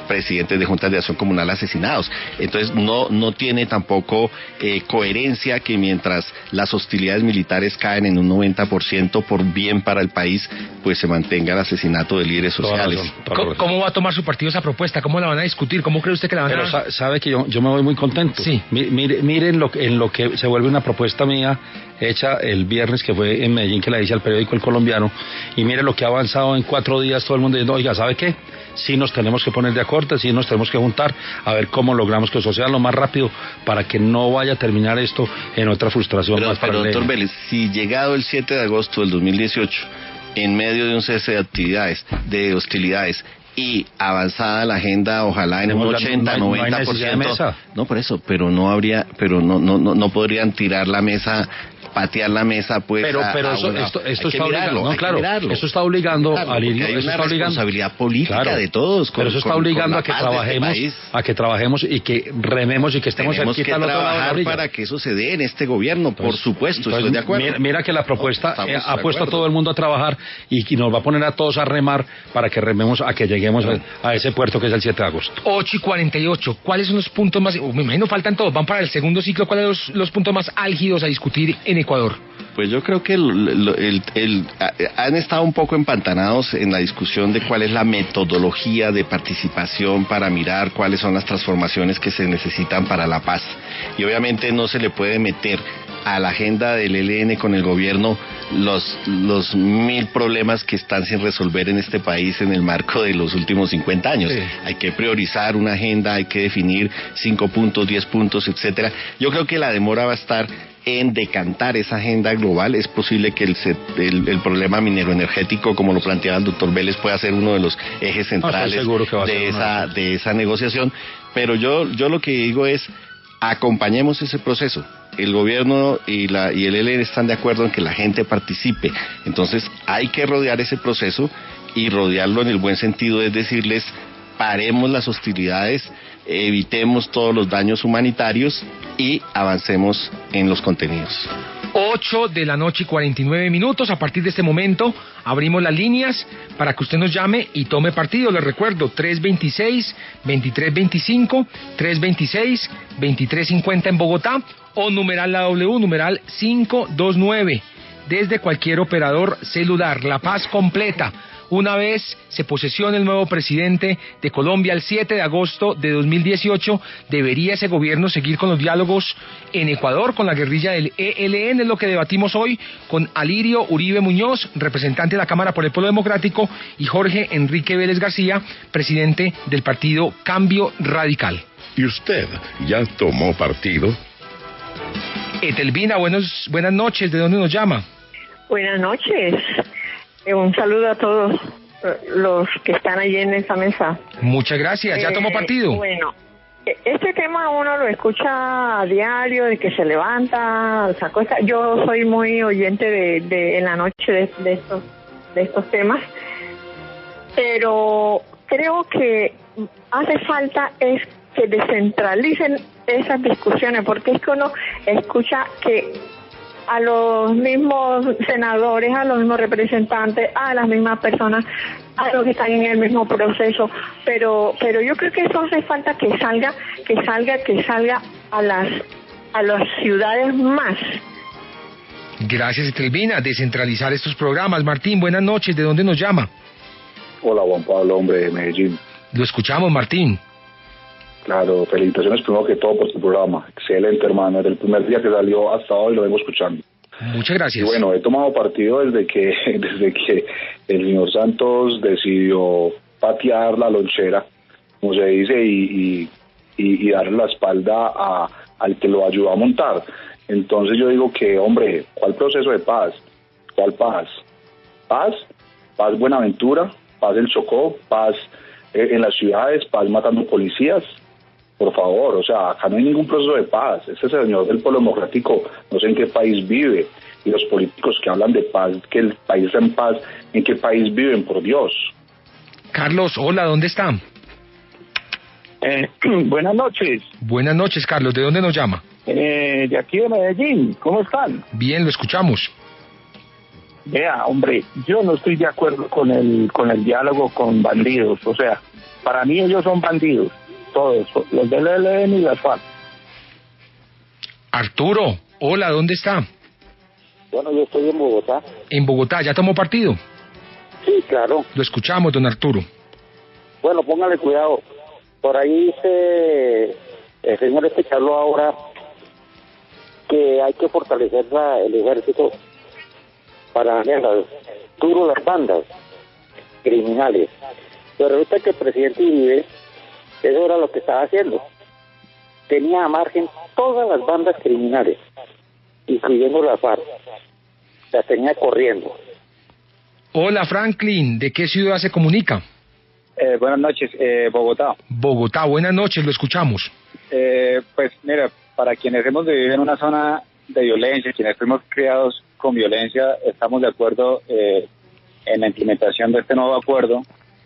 presidentes de juntas de acción comunal asesinados. Entonces no tiene tampoco coherencia que mientras las hostilidades militares caen en un 90% por bien para el país, pues se mantenga el asesinato de líderes sociales. ¿Cómo va a tomar su partido esa propuesta? ¿Cómo la van a discutir? ¿Cómo cree usted que la van a...? Pero sabe que yo me voy muy contento. Sí. Miren en lo que se vuelve una propuesta mía hecha el viernes, que fue en Medellín, que la hice al periódico El Colombiano, y mire lo que ha avanzado en 4 días, todo el mundo diciendo, oiga, ¿sabe qué? Sí nos tenemos que poner de acuerdo, sí nos tenemos que juntar, a ver cómo logramos que eso sea lo más rápido, para que no vaya a terminar esto en otra frustración más para el... Pero doctor Vélez, si llegado el 7 de agosto del 2018, en medio de un cese de actividades, de hostilidades, y avanzada la agenda, ojalá en un 80-90%, no por eso, pero no podrían tirar la mesa, patear la mesa, pues. Pero esto está obligando, no, claro, eso está obligando a Lirio, hay una responsabilidad política, claro, de todos. Pero eso está obligando a que trabajemos y que rememos y que estemos cerquita al otro lado de la orilla. Para que eso se dé en este gobierno, por supuesto, estoy de acuerdo. Mira que la propuesta ha puesto a todo el mundo a trabajar y nos va a poner a todos a remar para que rememos a que lleguemos a ese puerto que es el 7 de agosto. 8:48, ¿cuáles son los puntos más? Me imagino faltan todos, van para el segundo ciclo, ¿cuáles son los puntos más álgidos a discutir en Ecuador? Pues yo creo que han estado un poco empantanados en la discusión de cuál es la metodología de participación para mirar cuáles son las transformaciones que se necesitan para la paz. Y obviamente no se le puede meter a la agenda del ELN con el gobierno los 1000 problemas que están sin resolver en este país en el marco de los últimos 50 años. Sí. Hay que priorizar una agenda, hay que definir 5 puntos, 10 puntos, etcétera. Yo creo que la demora va a estar en decantar esa agenda global. Es posible que el problema minero energético, como lo planteaba el doctor Vélez, pueda ser uno de los ejes centrales de esa negociación, pero yo lo que digo es, acompañemos ese proceso. El gobierno y el ELN están de acuerdo en que la gente participe, entonces hay que rodear ese proceso y rodearlo en el buen sentido, es decirles, paremos las hostilidades, evitemos todos los daños humanitarios y avancemos en los contenidos. 8:49. A partir de este momento abrimos las líneas para que usted nos llame y tome partido. Les recuerdo, 326-2325, 326-2350 en Bogotá, o numeral la W, numeral 529, desde cualquier operador celular. La paz completa. Una vez se posesione el nuevo presidente de Colombia el 7 de agosto de 2018, debería ese gobierno seguir con los diálogos en Ecuador con la guerrilla del ELN. Es lo que debatimos hoy con Alirio Uribe Muñoz, representante de la Cámara por el Pueblo Democrático, y Jorge Enrique Vélez García, presidente del partido Cambio Radical. ¿Y usted ya tomó partido? Etelvina, buenas noches. ¿De dónde nos llama? Buenas noches. Un saludo a todos los que están allí en esa mesa. Muchas gracias. ¿Ya tomó partido? Bueno, este tema uno lo escucha a diario, de que se levanta, se acuesta. Yo soy muy oyente de en la noche de estos temas, pero creo que hace falta es que descentralicen esas discusiones, porque es que uno escucha que a los mismos senadores, a los mismos representantes, a las mismas personas, a los que están en el mismo proceso, pero yo creo que eso hace falta que salga a las ciudades más. Gracias, Etelvina. Descentralizar estos programas. Martín, buenas noches. ¿De dónde nos llama? Hola, Juan Pablo, hombre, de Medellín. Lo escuchamos, Martín. Claro, felicitaciones primero que todo por tu programa. Excelente, hermano. Desde el primer día que salió hasta hoy lo vengo escuchando. Muchas gracias. Y bueno, he tomado partido desde que el señor Santos decidió patear la lonchera, como se dice, y darle la espalda al que lo ayudó a montar. Entonces yo digo que, hombre, ¿cuál proceso de paz? ¿Cuál paz? ¿Paz? ¿Paz Buenaventura? ¿Paz el Chocó? ¿Paz en las ciudades? ¿Paz matando policías? Por favor, o sea, acá no hay ningún proceso de paz. Este señor del pueblo democrático, no sé en qué país vive. Y los políticos que hablan de paz, que el país está en paz, ¿en qué país viven, por Dios? Carlos, hola, ¿dónde está? Buenas noches. Buenas noches, Carlos. ¿De dónde nos llama? De aquí de Medellín. ¿Cómo están? Bien, lo escuchamos. Vea, hombre, yo no estoy de acuerdo con el diálogo con bandidos. O sea, para mí ellos son bandidos. Todos, los del ELN y las FARC. Arturo, hola, ¿dónde está? Bueno, yo estoy en Bogotá. ¿En Bogotá? ¿Ya tomó partido? Sí, claro. Lo escuchamos, don Arturo. Bueno, póngale cuidado. Por ahí dice el señor que habló ahora que hay que fortalecer el ejército para duro las bandas criminales. Pero resulta que el presidente Uribe, eso era lo que estaba haciendo. Tenía a margen todas las bandas criminales, incluyendo la FARC. Las tenía corriendo. Hola, Franklin. ¿De qué ciudad se comunica? Buenas noches, Bogotá. Bogotá, buenas noches, lo escuchamos. Pues mira, para quienes hemos vivido en una zona de violencia, quienes fuimos criados con violencia, estamos de acuerdo en la implementación de este nuevo acuerdo,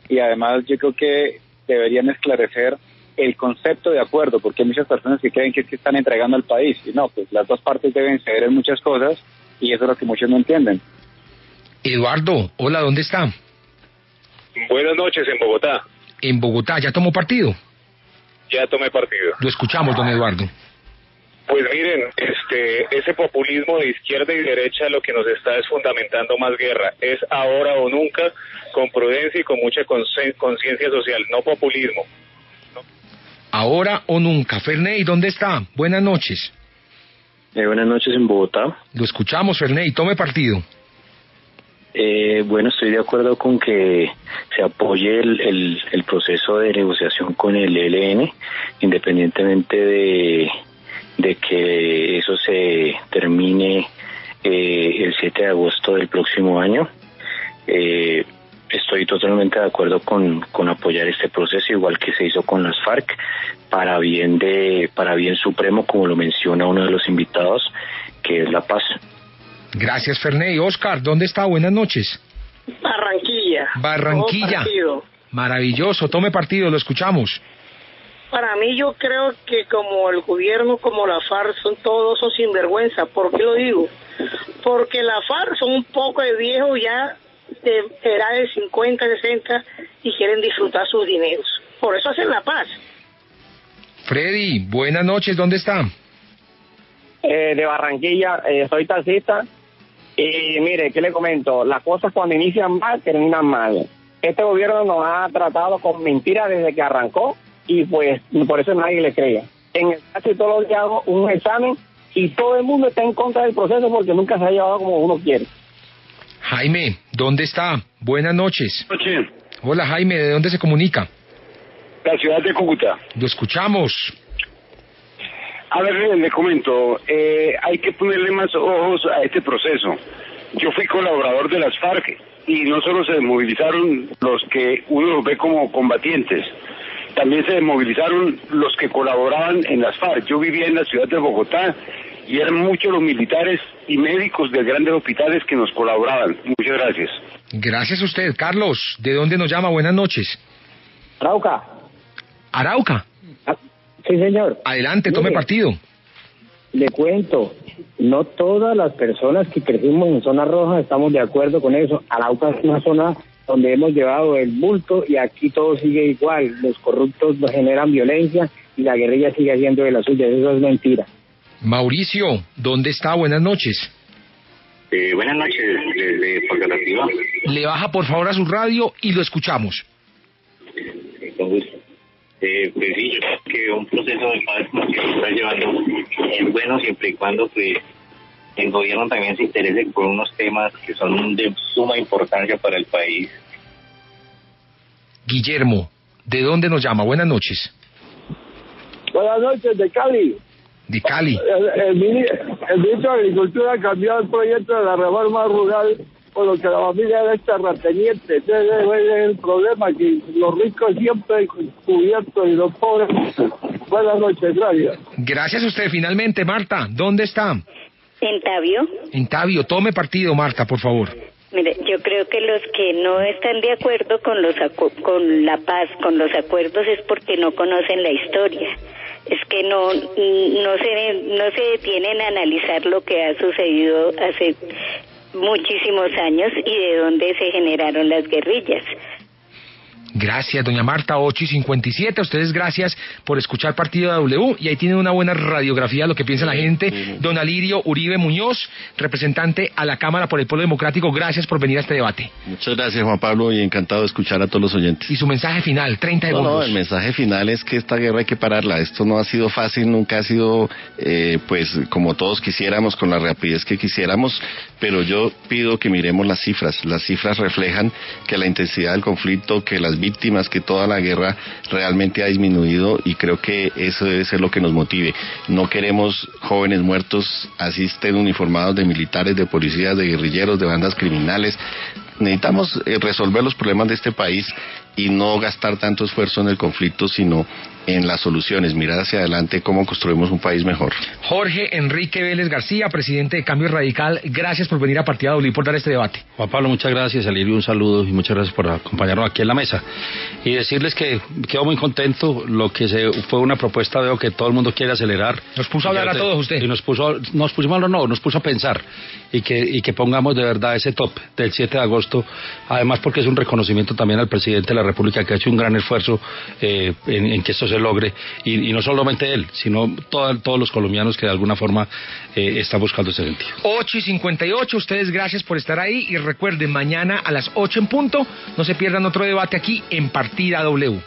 y además yo creo que deberían esclarecer el concepto de acuerdo, porque hay muchas personas que creen que están entregando al país, y no, pues las dos partes deben ceder en muchas cosas, y eso es lo que muchos no entienden. Eduardo, hola, ¿dónde está? Buenas noches, en Bogotá. En Bogotá, ¿ya tomó partido? Ya tomé partido. Lo escuchamos, don Eduardo. Pues miren, ese populismo de izquierda y derecha lo que nos está es fundamentando más guerra. Es ahora o nunca, con prudencia y con mucha conciencia social, no populismo. ¿No? Ahora o nunca. Ferney, ¿dónde está? Buenas noches. Buenas noches, en Bogotá. Lo escuchamos, Ferney, tome partido. Bueno, estoy de acuerdo con que se apoye el proceso de negociación con el ELN, independientemente de que eso se termine el 7 de agosto del próximo año. Estoy totalmente de acuerdo con apoyar este proceso, igual que se hizo con las FARC, para bien supremo, como lo menciona uno de los invitados, que es la paz. Gracias, Ferney. Oscar, ¿dónde está? Buenas noches. Barranquilla. Barranquilla. Maravilloso. Tome partido, lo escuchamos. Para mí, yo creo que como el gobierno, como la FARC, todos son sinvergüenza. ¿Por qué lo digo? Porque la FARC son un poco de viejos ya de edad de 50, 60 y quieren disfrutar sus dineros. Por eso hacen la paz. Freddy, buenas noches. ¿Dónde está? De Barranquilla, soy taxista. Y mire, ¿qué le comento? Las cosas cuando inician mal, terminan mal. Este gobierno nos ha tratado con mentiras desde que arrancó y pues por eso nadie le cree. En el caso todos los días hago un examen y todo el mundo está en contra del proceso porque nunca se ha llevado como uno quiere. Jaime, ¿dónde está? Buenas noches. Noche. Hola, Jaime, ¿de dónde se comunica? La ciudad de Cúcuta. Lo escuchamos. A ver, le comento, hay que ponerle más ojos a este proceso. Yo fui colaborador de las FARC y no solo se movilizaron los que uno los ve como combatientes, también se desmovilizaron los que colaboraban en las FARC. Yo vivía en la ciudad de Bogotá y eran muchos los militares y médicos de grandes hospitales que nos colaboraban. Muchas gracias. Gracias a usted. Carlos, ¿de dónde nos llama? Buenas noches. Arauca. Arauca. Sí, señor. Adelante, tome partido. Le cuento, no todas las personas que crecimos en zona roja estamos de acuerdo con eso. Arauca es una zona donde hemos llevado el bulto y aquí todo sigue igual. Los corruptos nos generan violencia y la guerrilla sigue haciendo de las suyas. Eso es mentira. Mauricio, ¿dónde está? Buenas noches. Buenas noches, desde Puerto La Ciudad. Le baja por favor a su radio y lo escuchamos. Con gusto. Pues sí, yo creo que un proceso de paz como que se está llevando es bueno siempre y cuando pues el gobierno también se interese por unos temas que son de suma importancia para el país. Guillermo, ¿de dónde nos llama? Buenas noches. Buenas noches, de Cali. De Cali. El ministro de Agricultura cambió el proyecto de la reforma rural, por lo que la familia era terrateniente. Ese es el problema, que los ricos siempre cubiertos y los pobres. Buenas noches, gracias. Gracias a usted. Finalmente, Marta, ¿dónde está? En Tabio. En Tabio. Tome partido, Marta, por favor. Mire, yo creo que los que no están de acuerdo con la paz, con los acuerdos, es porque no conocen la historia. Es que no se detienen a analizar lo que ha sucedido hace muchísimos años y de dónde se generaron las guerrillas. Gracias, doña Marta, 8:57. A ustedes gracias por escuchar Partida W. Y ahí tienen una buena radiografía de lo que piensa la gente. Don Alirio Uribe Muñoz, representante a la Cámara por el Pueblo Democrático, gracias por venir a este debate. Muchas gracias, Juan Pablo, y encantado de escuchar a todos los oyentes. Y su mensaje final, 30 segundos. No, el mensaje final es que esta guerra hay que pararla. Esto no ha sido fácil, nunca ha sido, pues, como todos quisiéramos, con la rapidez que quisiéramos, pero yo pido que miremos las cifras. Las cifras reflejan que la intensidad del conflicto, que las víctimas, que toda la guerra realmente ha disminuido, y creo que eso debe ser lo que nos motive. No queremos jóvenes muertos, así estén uniformados, de militares, de policías, de guerrilleros, de bandas criminales. Necesitamos resolver los problemas de este país y no gastar tanto esfuerzo en el conflicto, sino en las soluciones, mirar hacia adelante cómo construimos un país mejor. Jorge Enrique Vélez García, presidente de Cambio Radical, gracias por venir a Partida W y por dar este debate. Juan Pablo, muchas gracias, Alirio, un saludo y muchas gracias por acompañarnos aquí en la mesa. Y decirles que quedo muy contento, lo que fue una propuesta, veo que todo el mundo quiere acelerar. Nos puso a hablar a todos usted. Y nos puso a pensar, y que pongamos de verdad ese top del 7 de agosto, además porque es un reconocimiento también al presidente de la República, que ha hecho un gran esfuerzo en que esto se logre, y no solamente él, sino todos los colombianos que de alguna forma están buscando ese sentido. 8:58, ustedes gracias por estar ahí, y recuerden, mañana a las 8 en punto, no se pierdan otro debate aquí en Partida W.